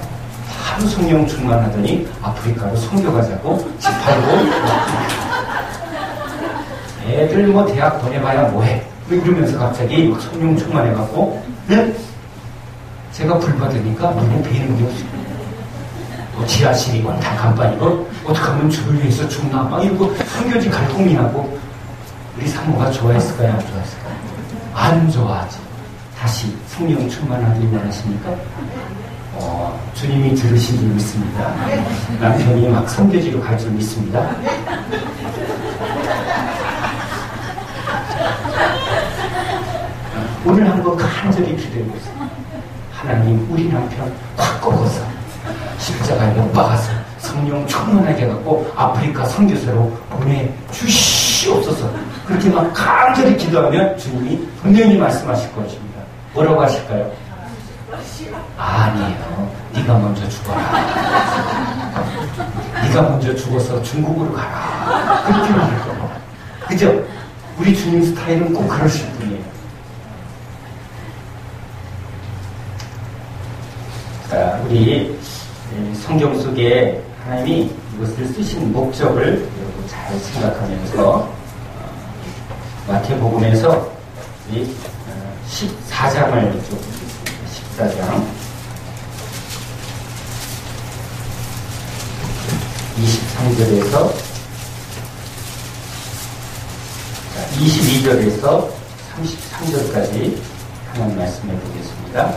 하루 성령 충만하더니 아프리카로 선교 가자고 집 팔고 애들 뭐 대학 보내봐야 뭐해. 이러면서 갑자기 막 성령 충만해갖고, 네? 제가 불 받으니까 눈에 뵈는 게 없어요. 뭐 지하실이건 다 간판이건 어떻게 하면 주를 위해서 죽나 막 이러고 성교지 갈통이 나고 우리 사모가 좋아했을까요? 안 좋아했을까요? 안 좋아하지. 다시 성령 충만하길 원하십니까? 주님이 들으신 줄 믿습니다. 남편이 막 성교지로 갈 줄 믿습니다. 오늘 한번 간절히 기도해보세요. 하나님, 우리 남편 확 꺾어서 십자가에 못 박아서 성령 충만하게 해갖고 아프리카 선교사로 보내주시옵소서. 그렇게 막 간절히 기도하면 주님이 분명히 말씀하실 것입니다. 뭐라고 하실까요? 아니에요. 네가 먼저 죽어라. 네가 먼저 죽어서 중국으로 가라. 그렇게 말할 겁니다. 그죠? 우리 주님 스타일은 꼭 그러실 분이에요. 자, 우리 성경 속에 하나님이 이것을 쓰신 목적을 잘 생각하면서 마태복음에서 14장을 좀 14장 23절에서 22절에서 33절까지 하나님 말씀해 보겠습니다.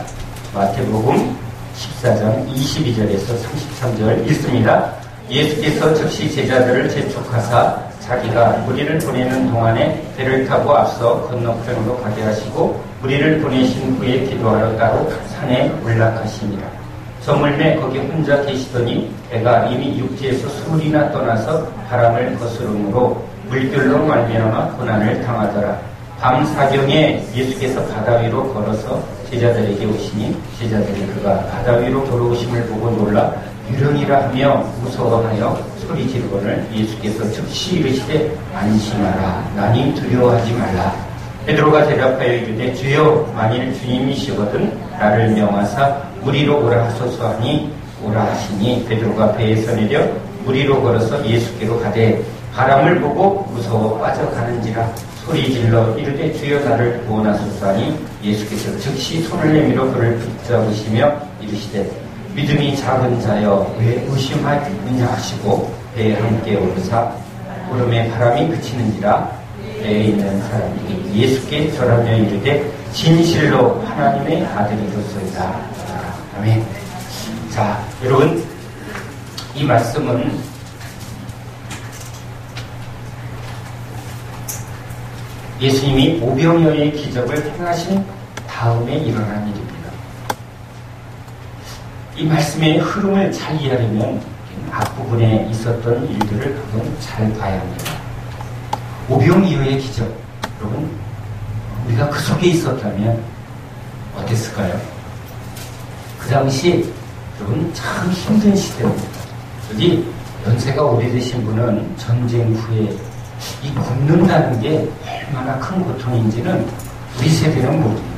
마태복음 14장 22절에서 33절 읽습니다. 예수께서 즉시 제자들을 재촉하사 자기가 무리를 보내는 동안에 배를 타고 앞서 건너편으로 가게 하시고 무리를 보내신 후에 기도하러 따로 산에 올라가시니라. 저물매 거기 혼자 계시더니 배가 이미 육지에서 수물이나 떠나서 바람을 거스름으로 물결로 말미암아 고난을 당하더라. 밤 사경에 예수께서 바다 위로 걸어서 제자들에게 오시니 제자들이 그가 바다 위로 걸어오심을 보고 놀라 유령이라 하며 무서워하여 소리 지르거늘 예수께서 즉시 이르시되 안심하라. 나니 두려워하지 말라. 베드로가 대답하여 이르되 주여 만일 주님이시거든 나를 명하사 무리로 오라 하소서 하니 오라 하시니 베드로가 배에서 내려 무리로 걸어서 예수께로 가되 바람을 보고 무서워 빠져가는지라 소리 질러 이르되 주여 나를 구원하소서 하니 예수께서 즉시 손을 내밀어 그를 붙잡으시며 이르시되 믿음이 작은 자여 왜 의심하느냐 하시고 배에 함께 오르사 구름에 바람이 그치는지라 배에 있는 사람들이 예수께 절하며 이르되 진실로 하나님의 아들이로소이다. 아멘. 자, 여러분 이 말씀은 예수님이 오병이어의 기적을 행하신 다음에 일어난 일입니다. 이 말씀의 흐름을 잘 이해하려면 앞부분에 있었던 일들을 한번 잘 봐야 합니다. 오병이어의 기적, 여러분 우리가 그 속에 있었다면 어땠을까요? 그 당시 여러분 참 힘든 시대입니다. 여기 연세가 오래되신 분은 전쟁 후에 이 굶는다는 게 얼마나 큰 고통인지는 우리 세대는 모릅니다.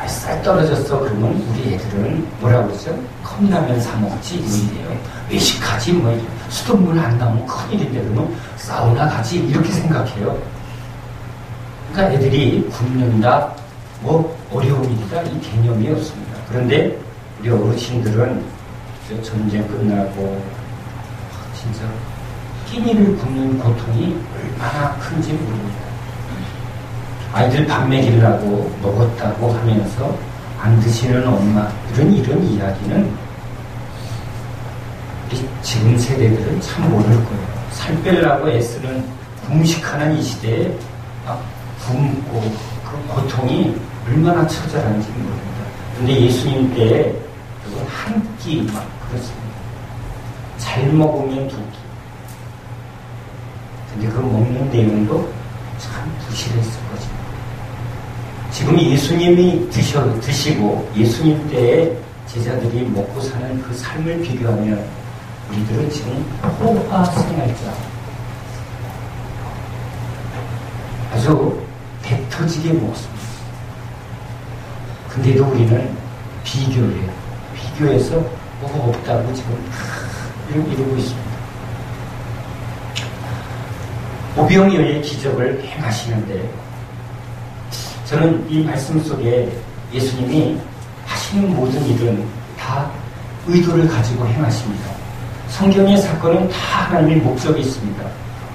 쌀 떨어졌어 그러면 우리 애들은 뭐라고 그러죠? 컵라면 사 먹지 뭐 이래요. 외식하지 뭐 이래요. 수돗물 안 나오면 큰일인데 그러면 사우나 가지 이렇게 생각해요. 그러니까 애들이 굶는다 뭐 어려운 일이다 이 개념이 없습니다. 그런데 우리 어르신들은 전쟁 끝나고 진짜 끼니를 굶는 고통이 얼마나 큰지 모릅니다. 아이들 밥 먹이려고 먹었다고 하면서 안 드시는 엄마 이런 이야기는 우리 지금 세대들은 참 모를 거예요. 살 빼려고 애쓰는 궁식하는 이 시대에 굶고 그 고통이 얼마나 처절한지 모릅니다. 그런데 예수님 때에 한 끼 막 그렇습니다. 잘 먹으면 두 끼. 근데 그 먹는 내용도 참 부실했을 거죠. 지금 예수님이 드시고 예수님 때에 제자들이 먹고 사는 그 삶을 비교하면 우리들은 지금 호화 생활자 아주 배 터지게 먹습니다. 근데도 우리는 비교해요. 비교해서 뭐가 없다고 지금 이러고 있습니다. 오병이어의 기적을 행하시는데, 저는 이 말씀 속에 예수님이 하시는 모든 일은 다 의도를 가지고 행하십니다. 성경의 사건은 다 하나님의 목적이 있습니다.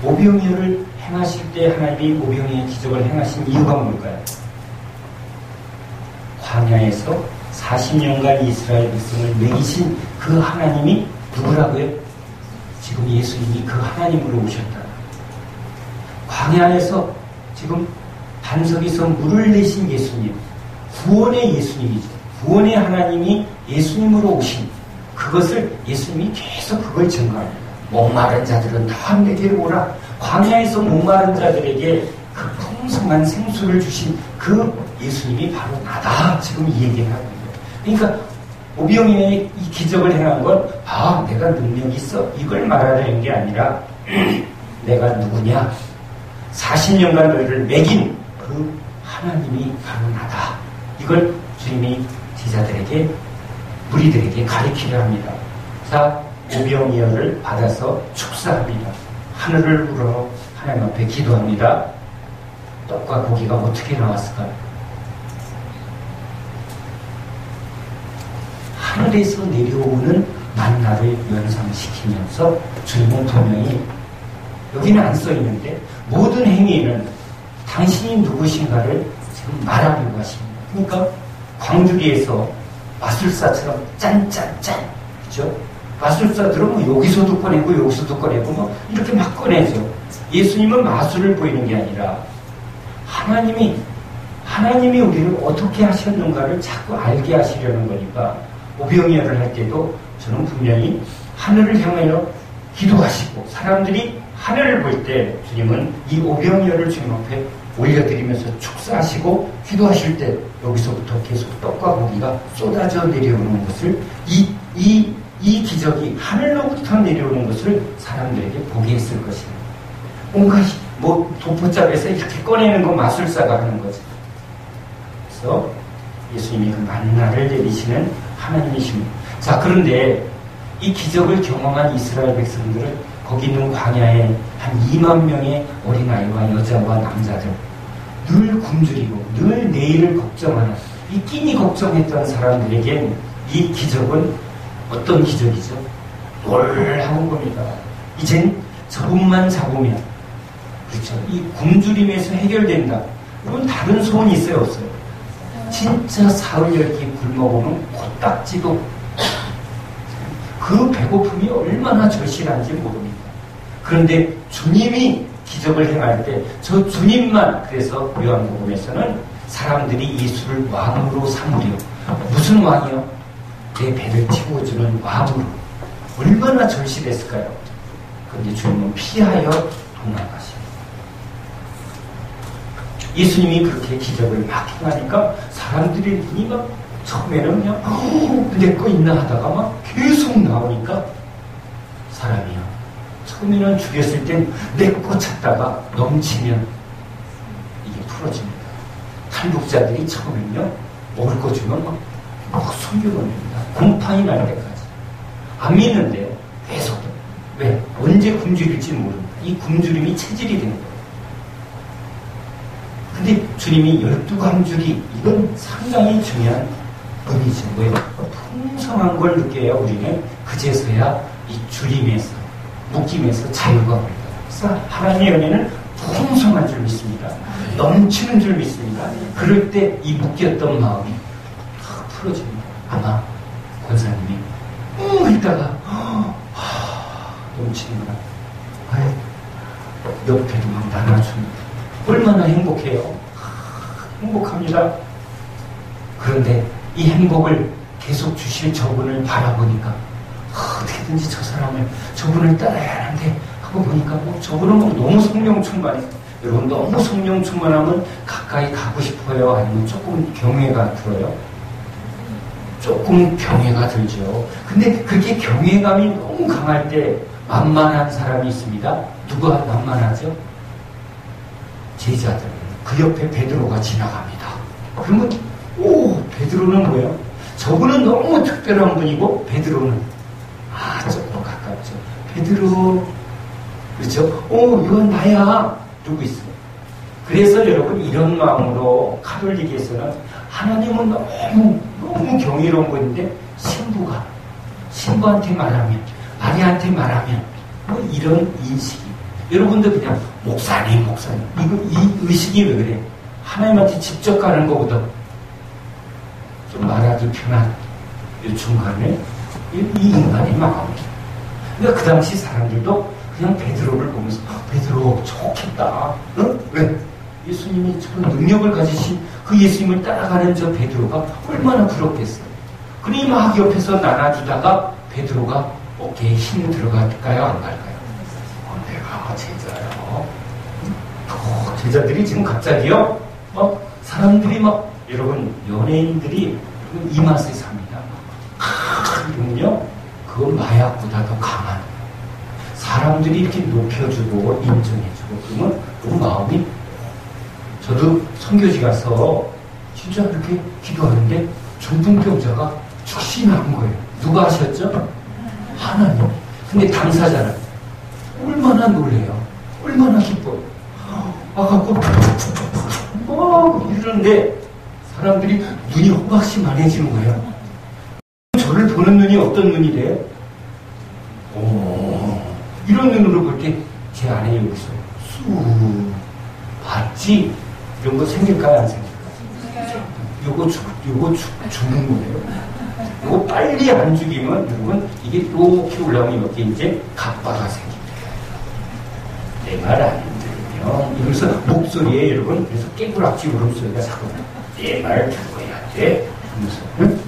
오병이어를 행하실 때 하나님이 오병이어의 기적을 행하신 이유가 뭘까요? 광야에서 40년간 이스라엘 백성을 먹이신 그 하나님이 누구라고요? 지금 예수님이 그 하나님으로 오셨다. 광야에서 지금 반석에서 물을 내신 예수님, 구원의 예수님이죠. 구원의 하나님이 예수님으로 오신 그것을 예수님이 계속 그걸 증거합니다. 목마른 자들은 다 내게로 오라. 광야에서 목마른 자들에게 그 풍성한 생수를 주신 그 예수님이 바로 나다. 지금 이 얘기를 하고 있는 거예요. 그러니까 오병이어의 이 기적을 행한 건 내가 능력이 있어 이걸 말하려는 게 아니라 내가 누구냐, 40년간 너희를 먹인 그 하나님이 바로 나다. 이걸 주님이 제자들에게, 무리들에게 가르치려 합니다. 자, 오병이어를 받아서 축사합니다. 하늘을 우러 하나님 앞에 기도합니다. 떡과 고기가 어떻게 나왔을까요? 하늘에서 내려오는 만나를 연상시키면서 주님은 분명히, 여기는 안 써있는데 모든 행위는 당신이 누구신가를 지금 말하려고 하십니다. 그러니까 광주리에서 마술사처럼 짠짠짠, 그죠? 마술사들은 뭐 여기서도 꺼내고 여기서도 꺼내고 뭐 이렇게 막 꺼내죠. 예수님은 마술을 보이는 게 아니라 하나님이 우리를 어떻게 하셨는가를 자꾸 알게 하시려는 거니까, 오병이어를 할 때도 저는 분명히 하늘을 향하여 기도하시고, 사람들이 하늘을 볼 때 주님은 이 오병이어를 주님 앞에 올려드리면서 축사하시고 기도하실 때 여기서부터 계속 떡과 고기가 쏟아져 내려오는 것을, 이 기적이 하늘로부터 내려오는 것을 사람들에게 보게 했을 것입니다. 뭔가 뭐 도포잡에서 이렇게 꺼내는 거 마술사가 하는 거죠. 그래서 예수님이 그 만나를 내리시는 하나님이십니다. 자, 그런데 이 기적을 경험한 이스라엘 백성들은 거기 있는 광야에 한 2만 명의 어린아이와 여자와 남자들, 늘 굶주리고 늘 내일을 걱정하는, 이 끼니 걱정했던 사람들에겐 이 기적은 어떤 기적이죠? 뭘 하는 겁니다. 이젠 저분만 잡으면, 그렇죠, 이 굶주림에서 해결된다. 그건 다른 소원이 있어요, 없어요? 진짜 사흘 10끼 굶어보면 코딱지도, 그 배고픔이 얼마나 절실한지 모릅니다. 그런데 주님이 기적을 행할 때 저 주님만, 그래서 요한복음에서는 사람들이 예수를 왕으로 삼으려, 무슨 왕이요? 내 배를 채워주는 왕으로. 얼마나 절실했을까요? 그런데 주님은 피하여 도망가십니다. 예수님이 그렇게 기적을 막 행하니까 사람들의 눈이 막 처음에는 그냥 내 거 있나 하다가 막 계속 나오니까, 사람이요, 처음에는 죽였을 땐 내 거 찾다가 넘치면 이게 풀어집니다. 탈북자들이 처음에는요, 먹을 거 주면 막 숨겨놓습니다. 곰팡이 날 때까지. 안 믿는데요, 계속. 왜? 언제 굶주릴지 모릅니다. 이 굶주림이 체질이 된 거예요. 근데 주님이 12광주리, 이건 상당히 중요한 의미죠. 왜? 풍성한 걸 느껴야 우리는 그제서야 이 주림에서, 묶임에서 자유가 옵니다. 그래서 하나님의 은혜는 풍성한 줄 믿습니다. 넘치는 줄 믿습니다. 그럴 때 이 묶였던 마음이 다 풀어집니다. 아마 권사님이 이따가 넘치는구나. 옆에도 막 나눠줍니다. 얼마나 행복해요. 행복합니다. 그런데 이 행복을 계속 주실 저분을 바라보니까 어떻게든지 저분을 따라야 하는데 하고 보니까 저분은 너무 성령 충만해요. 여러분, 너무 성령 충만하면 가까이 가고 싶어요? 아니면 조금 경외가 들어요? 조금 경외가 들죠. 근데 그렇게 경외감이 너무 강할 때 만만한 사람이 있습니다. 누가 만만하죠? 제자들. 그 옆에 베드로가 지나갑니다. 그러면 베드로는 뭐예요? 저분은 너무 특별한 분이고 베드로는 조금 가깝죠. 베드로 그렇죠? 이건 나야. 누구 있어요? 그래서 여러분 이런 마음으로 가톨릭에서는 하나님은 너무 경이로운 건데 신부한테 말하면 마리아한테 말하면 뭐 이런 인식이 여러분도 그냥 목사님 이 의식이 왜 그래? 하나님한테 직접 가는 것보다 좀 말하기 편한 이 중간에 이 인간의 마음. 그러니까 그 당시 사람들도 그냥 베드로를 보면서 베드로 좋겠다. 응? 왜? 예수님이 저런 능력을 가지신 그 예수님을 따라가는 저 베드로가 얼마나 부럽겠어요. 그러니 막 옆에서 나눠주다가 베드로가 어깨에 힘이 들어갈까요? 안 갈까요? 내가 제자요. 제자들이 지금 갑자기요. 사람들이 막 여러분 연예인들이 이 맛에 삽니다. 이러면요. 그건 마약보다 더 강한. 사람들이 이렇게 높여주고 인정해주고 그러면 그 마음이 저도 선교지 가서 진짜 그렇게 기도하는데 중풍병자가 축신한 거예요. 누가 하셨죠? 하나님. 근데 당사자는 얼마나 놀래요. 얼마나 기뻐요. 갖고 이러는데 사람들이 눈이 호박씨만해지는 거예요. 저를 보는 눈이 어떤 눈이래요? 이런 눈으로 볼 때 제 안에 여기서 봤지? 이런 거 생길까요? 안 생길까요? 요거 죽는 거예요. 요거 빨리 안 죽이면 여러분 이게 이렇게 올라오면 여기 이제 갑바가 생깁니다. 내 말 안 들으면 이러면서 목소리에 여러분 그래서 깨구락지 울음소리가 자꾸 내 말 들어야 돼. 그러면서 응?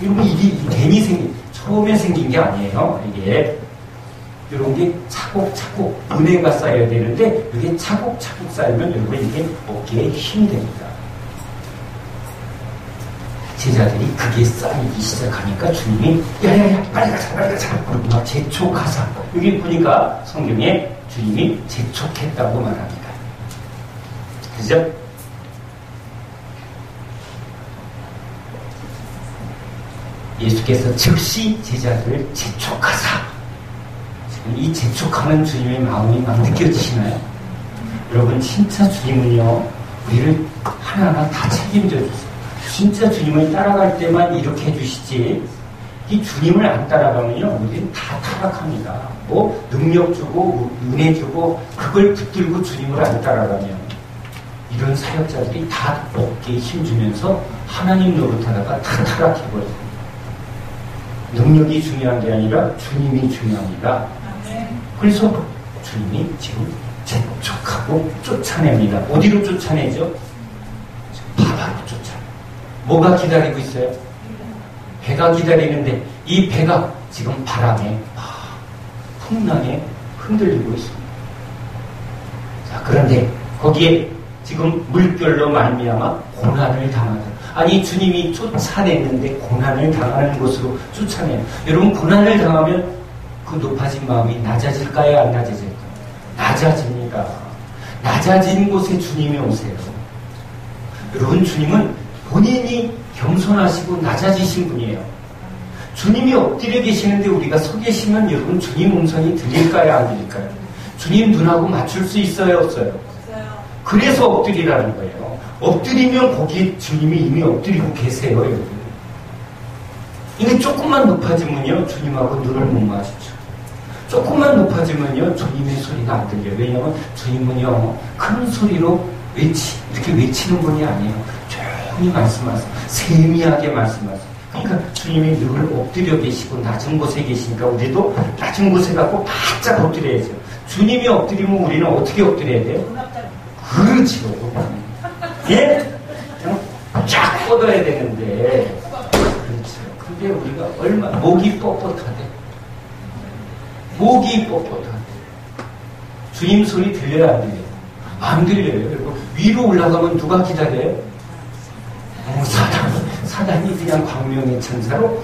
여러분 이게 괜히 처음에 생긴 게 아니에요. 이게 이런 게 차곡차곡 은혜가 쌓여야 되는데 이게 차곡차곡 쌓이면 여러분 이게 어깨에 힘이 됩니다. 제자들이 그게 쌓이기 시작하니까 주님이 야야야 빨리 가자 막 재촉하사. 여기 보니까 성경에 주님이 재촉했다고 말합니다. 그죠? 예수께서 즉시 제자들을 재촉하사. 이 재촉하는 주님의 마음이 막 느껴지시나요? 여러분 진짜 주님은요 우리를 하나하나 다 책임져 주세요. 진짜 주님을 따라갈 때만 이렇게 해주시지 이 주님을 안 따라가면요 우리는 다 타락합니다. 뭐 능력 주고 은혜 주고 그걸 붙들고 주님을 안 따라가면 이런 사역자들이 다 어깨에 힘주면서 하나님 노릇하다가 다 타락해버려요. 능력이 중요한 게 아니라 주님이 중요합니다. 그래서 주님이 지금 재촉하고 쫓아냅니다. 어디로 쫓아내죠? 바다로 쫓아내요. 뭐가 기다리고 있어요? 배가 기다리는데 이 배가 지금 바람에 풍랑에 흔들리고 있습니다. 자, 그런데 거기에 지금 물결로 말미암아 고난을 당하다. 아니 주님이 쫓아냈는데 고난을 당하는 곳으로 쫓아내요. 여러분 고난을 당하면 그 높아진 마음이 낮아질까요? 안 낮아질까요? 낮아집니다. 낮아진 곳에 주님이 오세요. 여러분 주님은 본인이 겸손하시고 낮아지신 분이에요. 주님이 엎드려 계시는데 우리가 서 계시면 여러분 주님 음성이 들릴까요? 안 들릴까요? 주님 눈하고 맞출 수 있어요? 없어요? 그래서 엎드리라는 거예요. 엎드리면 거기 주님이 이미 엎드리고 계세요. 여러분. 이게 조금만 높아지면요 주님하고 눈을 못 마주쳐. 조금만 높아지면요 주님의 소리가 안 들려요. 왜냐하면 주님은요 큰 소리로 이렇게 외치는 분이 아니에요. 조용히 말씀하세요. 세미하게 말씀하세요. 그러니까 주님이 늘 엎드려 계시고 낮은 곳에 계시니까 우리도 낮은 곳에 가고 바짝 엎드려야죠. 주님이 엎드리면 우리는 어떻게 엎드려야 돼요? 그렇죠. 예? 쫙 뻗어야 되는데 그렇죠. 근데 우리가 목이 뻣뻣하대. 목이 뻣뻣하대. 주님 소리 들려야 안 들려요? 안 들려요. 그리고 위로 올라가면 누가 기다려요? 사단이 그냥 광명의 천사로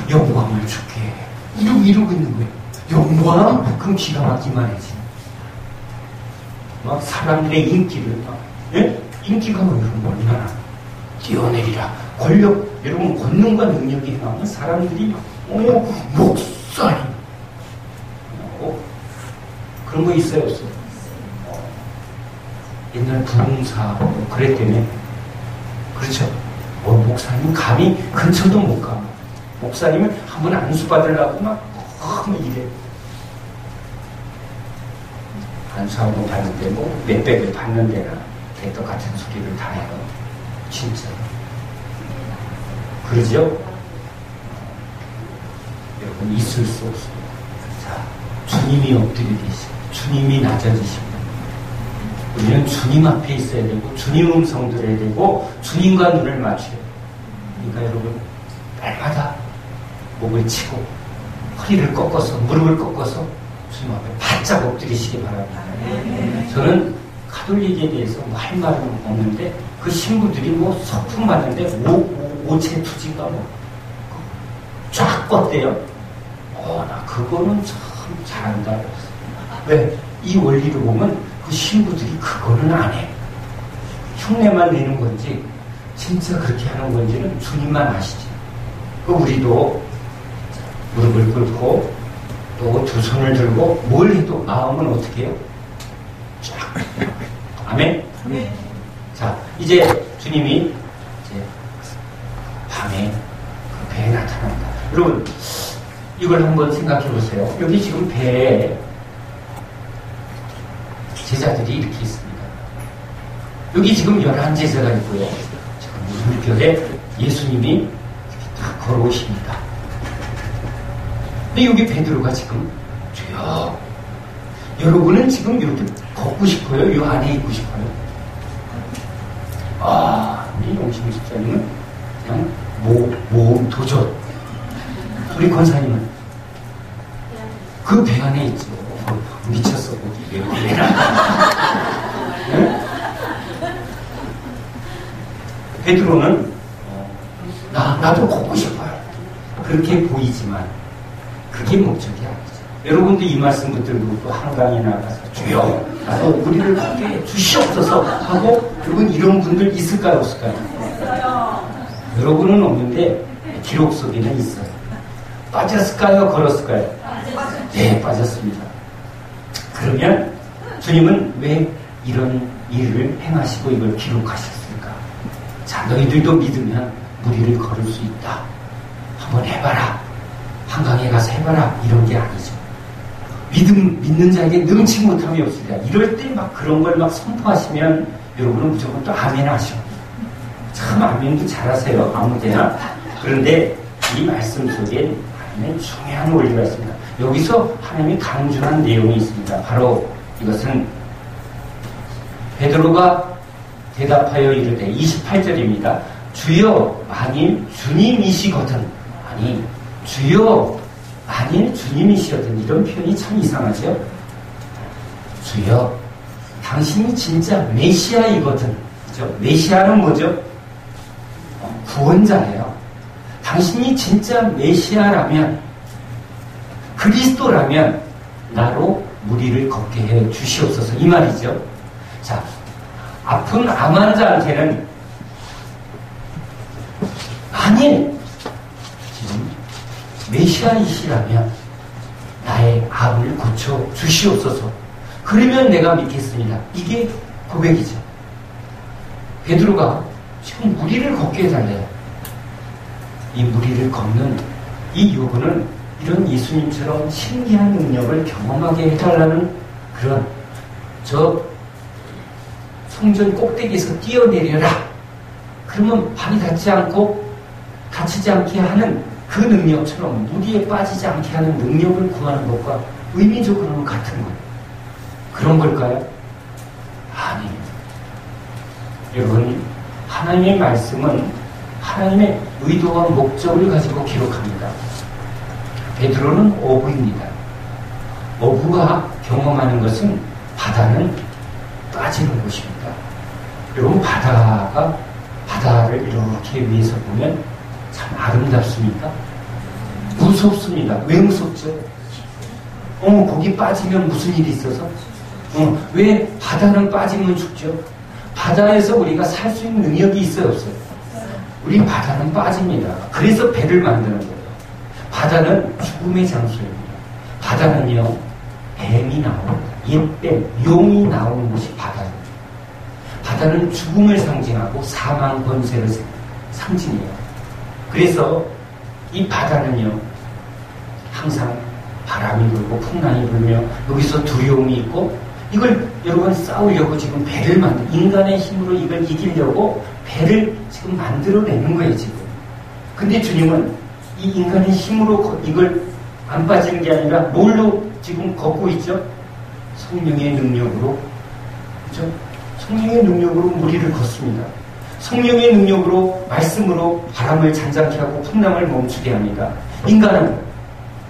영광을 줄게. 이러고 있는 거예요. 영광? 그럼 기가 막히만 해지. 막 사람들의 인기를 예? 인기가 여러분 얼마나 뛰어내리라. 권력, 여러분 권능과 능력이 나오면 사람들이 목사님 그런 거 있어요, 없어요? 옛날 부흥사 그랬더니 그렇죠. 목사님 감히 근처도 못 가. 목사님을 한번 안수 받으려고 막 이래. 안수 한번 받는데 뭐 몇백을 받는 데나 개떡 같은 소리를 다 해요. 진짜. 그러죠? 여러분 있을 수 없습니다. 자, 주님이 엎드려 계시고 주님이 낮아지십니다. 우리는 주님 앞에 있어야 되고 주님 음성 들어야 되고 주님과 눈을 맞춰야 돼요. 그러니까 여러분 날마다 목을 치고 허리를 꺾어서 무릎을 꺾어서 주님 앞에 바짝 엎드리시기 바랍니다. 저는 가톨릭에 대해서 뭐 할 말은 없는데 그 신부들이 뭐 소품 받는데 오체 투지가 뭐 쫙 껐대요. 나 그거는 참 잘한다. 왜? 이 원리로 보면 그 신부들이 그거는 안 해. 흉내만 내는 건지 진짜 그렇게 하는 건지는 주님만 아시지. 우리도 무릎을 꿇고 또 두 손을 들고 뭘 해도 마음은 어떻게 해요? 쫙. 아멘? 네. 자, 이제 주님이 이제 밤에 그 배에 나타납니다. 여러분, 이걸 한번 생각해 보세요. 여기 지금 배에 제자들이 이렇게 있습니다. 여기 지금 11제자가 있고요. 지금 물결에 예수님이 딱 걸어오십니다. 근데 여기 베드로가 지금 주여, 여러분은 지금 이렇게 걷고 싶어요? 이 안에 있고 싶어요? 우리 용심 집사님은 그냥 모음 도전. 우리 권사님은 그 배 안에 있죠. 미쳤어, 거기. 왜 베드로는 나도 걷고 싶어요. 그렇게 보이지만 그게 목적이 아니죠. 여러분도 이 말씀 붙들고 또 한강에 나가서 주여 나도 우리를 걷게 해 주시옵소서 하고 여러분 이런 분들 있을까요, 없을까요? 여러분은 없는데 기록 속에는 있어요. 빠졌을까요, 걸었을까요? 네, 빠졌습니다. 그러면 주님은 왜 이런 일을 행하시고 이걸 기록하셨을까? 자, 너희들도 믿으면 무리를 걸을 수 있다. 한번 해봐라. 한강에 가서 해봐라. 이런 게 아니죠. 믿는 자에게 능치 못함이 없으리라. 이럴 때 막 그런 걸 막 선포하시면 여러분은 무조건 또 아멘 하셔. 참 아멘도 잘하세요. 아무데나. 그런데 이 말씀 속에 하나님의 중요한 원리가 있습니다. 여기서 하나님이 강조한 내용이 있습니다. 바로 이것은 베드로가 대답하여 이르되 28절입니다. 주여 만일 주님이시거든. 아니 주여 만일 주님이시거든. 이런 표현이 참 이상하죠. 주여 당신이 진짜 메시아이거든. 그죠? 메시아는 뭐죠? 구원자예요. 당신이 진짜 메시아라면 그리스도라면 나로 무리를 걷게 해 주시옵소서. 이 말이죠. 자, 아픈 암 환자한테는 만일 지금 메시아이시라면 나의 암을 고쳐 주시옵소서. 그러면 내가 믿겠습니다. 이게 고백이죠. 베드로가 지금 무리를 걷게 해달래요. 이 무리를 걷는 이 요구는 이런 예수님처럼 신기한 능력을 경험하게 해달라는 그런 성전 꼭대기에서 뛰어내려라. 그러면 발이 닿지 않고 다치지 않게 하는 그 능력처럼 무리에 빠지지 않게 하는 능력을 구하는 것과 의미적으로는 같은 거예요. 그런 걸까요? 아니에요. 여러분, 하나님의 말씀은 하나님의 의도와 목적을 가지고 기록합니다. 베드로는 어부입니다. 어부가 경험하는 것은 바다는 빠지는 곳입니다. 여러분, 바다를 이렇게 위에서 보면 참 아름답습니까? 무섭습니다. 왜 무섭죠? 거기 빠지면 무슨 일이 있어서? 왜 바다는 빠지면 죽죠? 바다에서 우리가 살 수 있는 능력이 있어요, 없어요? 우리 바다는 빠집니다. 그래서 배를 만드는 거예요. 바다는 죽음의 장소입니다. 바다는요, 뱀이 나옵니다. 옛뱀, 용이 나오는 곳이 바다입니다. 바다는 죽음을 상징하고 사망 권세를 상징해요. 그래서 이 바다는요, 항상 바람이 불고 풍랑이 불며 여기서 두려움이 있고, 이걸 여러분 싸우려고 지금 배를 인간의 힘으로 이걸 이기려고 배를 지금 만들어내는 거예요, 지금. 근데 주님은 이 인간의 힘으로 이걸 안 빠지는 게 아니라 뭘로 지금 걷고 있죠? 성령의 능력으로, 그렇죠? 성령의 능력으로 무리를 걷습니다. 성령의 능력으로, 말씀으로 바람을 잔잔케 하고 풍랑을 멈추게 합니다. 인간은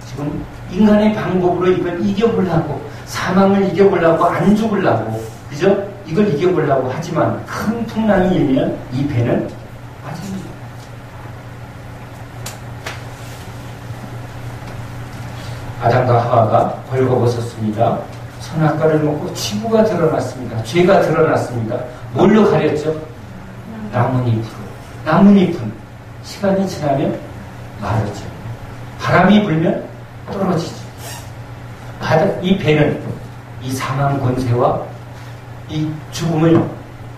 지금 인간의 방법으로 이걸 이겨보려고, 사망을 이겨보려고, 안 죽으려고, 그죠? 이걸 이겨보려고 하지만 큰 풍랑이 일면 이 배는 빠집니다. 아담과 하와가 벌거벗었습니다. 선악과를 먹고 치부가 드러났습니다. 죄가 드러났습니다. 뭘로 가렸죠? 나뭇잎으로. 나뭇잎은 시간이 지나면 마르죠. 바람이 불면 떨어지죠. 이 배는 이 사망 권세와 이 죽음을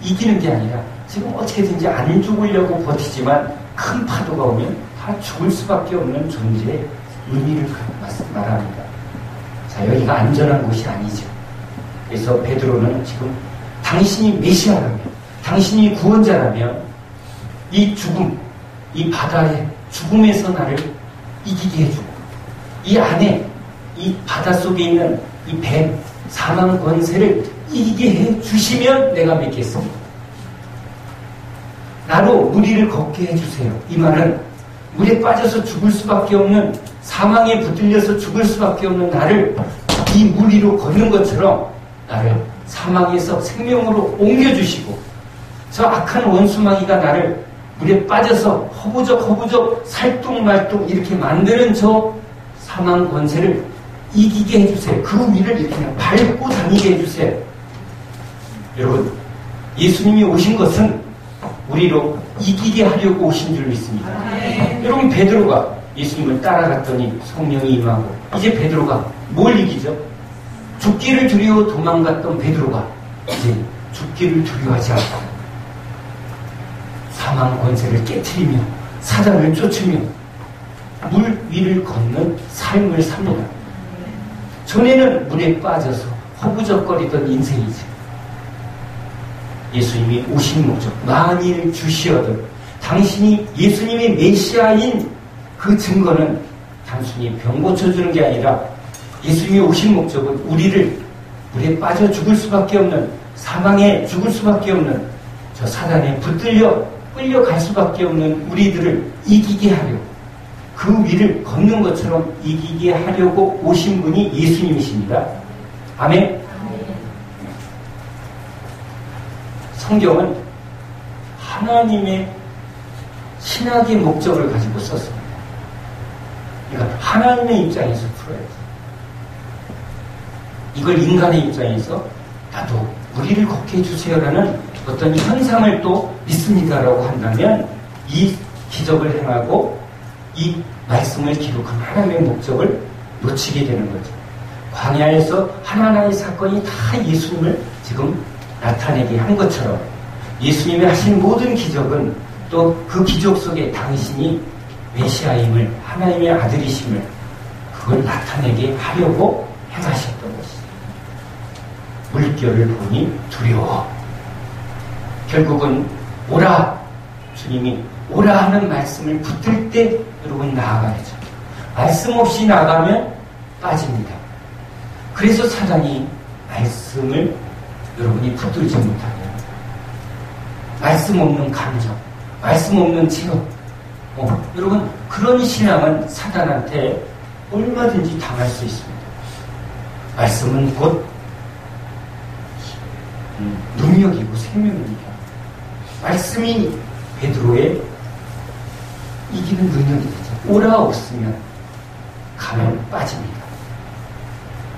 이기는 게 아니라 지금 어떻게든지 안 죽으려고 버티지만 큰 파도가 오면 다 죽을 수밖에 없는 존재의 의미를 말합니다. 자, 여기가 안전한 곳이 아니죠. 그래서 베드로는 지금 당신이 메시아라면, 당신이 구원자라면 이 죽음, 이 바다의 죽음에서 나를 이기게 해주고, 이 안에 이 바다 속에 있는 이 뱀, 사망 권세를 이기게 해주시면 내가 믿겠습니다. 나로 무리를 걷게 해주세요. 이 말은 물에 빠져서 죽을 수밖에 없는, 사망에 붙들려서 죽을 수밖에 없는 나를 이 무리로 걷는 것처럼 나를 사망에서 생명으로 옮겨주시고, 저 악한 원수마귀가 나를 물에 빠져서 허부적 살뚱말뚱 이렇게 만드는 저 사망 권세를 이기게 해주세요. 그 위를 이렇게 그냥 밟고 다니게 해주세요. 여러분, 예수님이 오신 것은 우리로 이기게 하려고 오신 줄 믿습니다. 여러분, 베드로가 예수님을 따라갔더니 성령이 임하고, 이제 베드로가 뭘 이기죠? 죽기를 두려워 도망갔던 베드로가 이제 죽기를 두려워하지 않고 사망 권세를 깨트리며 사단을 쫓으며 물 위를 걷는 삶을 삽니다. 전에는 물에 빠져서 허부적거리던 인생이죠. 예수님이 오신 목적, 만일 주시어도 당신이 예수님의 메시아인 그 증거는 단순히 병 고쳐주는 게 아니라 예수님이 오신 목적은 우리를 물에 빠져 죽을 수밖에 없는, 사망에 죽을 수밖에 없는, 저 사단에 붙들려 끌려갈 수밖에 없는 우리들을 이기게 하려고, 그 위를 걷는 것처럼 이기게 하려고 오신 분이 예수님이십니다. 아멘. 성경은 하나님의 신학의 목적을 가지고 썼습니다. 그러니까 하나님의 입장에서 풀어야지. 이걸 인간의 입장에서 나도 우리를 걷게 해주세요라는 어떤 현상을 또 믿습니다라고 한다면 이 기적을 행하고 이 말씀을 기록한 하나님의 목적을 놓치게 되는 거죠. 광야에서 하나하나의 사건이 다 예수님을 지금 나타내게 한 것처럼 예수님이 하신 모든 기적은 또 그 기적 속에 당신이 메시아임을, 하나님의 아들이심을, 그걸 나타내게 하려고 행하셨던 것이죠. 물결을 보니 두려워. 결국은 오라, 주님이 오라 하는 말씀을 붙들 때 여러분 나아가야죠. 말씀 없이 나가면 빠집니다. 그래서 사단이 말씀을 여러분이 붙들지 못하면 말씀 없는 감정, 말씀 없는 체험, 여러분 그런 신앙은 사단한테 얼마든지 당할 수 있습니다. 말씀은 곧 능력이고 생명입니다. 말씀이 베드로의 이기는 능력이 되죠. 오라 없으면 가면 빠집니다.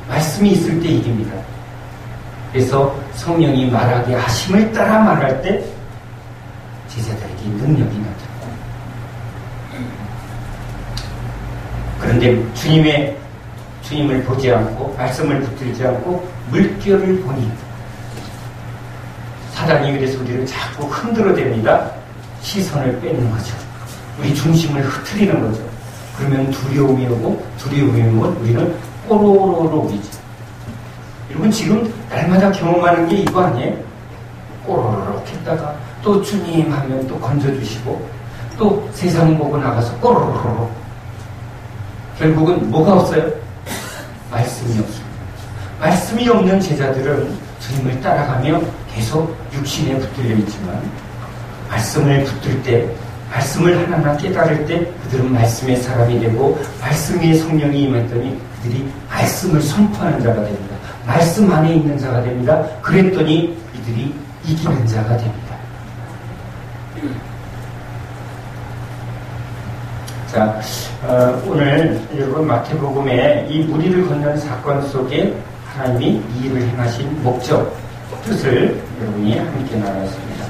말씀이 있을 때 이깁니다. 그래서 성령이 말하게 하심을 따라 말할 때 제자들에게 능력이 나타납니다. 그런데 주님을 보지 않고 말씀을 붙들지 않고 물결을 보니 사단이 그래서 우리를 자꾸 흔들어댑니다. 시선을 뺏는 거죠. 우리 중심을 흐트리는 거죠. 그러면 두려움이 오고 두려움이 오면 우리는 꼬로로로 오리죠. 여러분 지금 날마다 경험하는 게 이거 아니에요? 꼬로로로 했다가 또 주님 하면 또 건져주시고 또 세상 보고 나가서 꼬로로로 결국은 뭐가 없어요? 말씀이 없습니다. 말씀이 없는 제자들은 주님을 따라가며 계속 육신에 붙들려 있지만 말씀을 붙들 때 말씀을 하나하나 깨달을 때 그들은 말씀의 사람이 되고 말씀 위에 성령이 임했더니 그들이 말씀을 선포하는 자가 됩니다. 말씀 안에 있는 자가 됩니다. 그랬더니 이들이 이기는 자가 됩니다. 자, 오늘 여러분 마태복음의 이 무리를 건너는 사건 속에 하나님이 이 일을 행하신 목적, 뜻을 여러분이 함께 나눴습니다.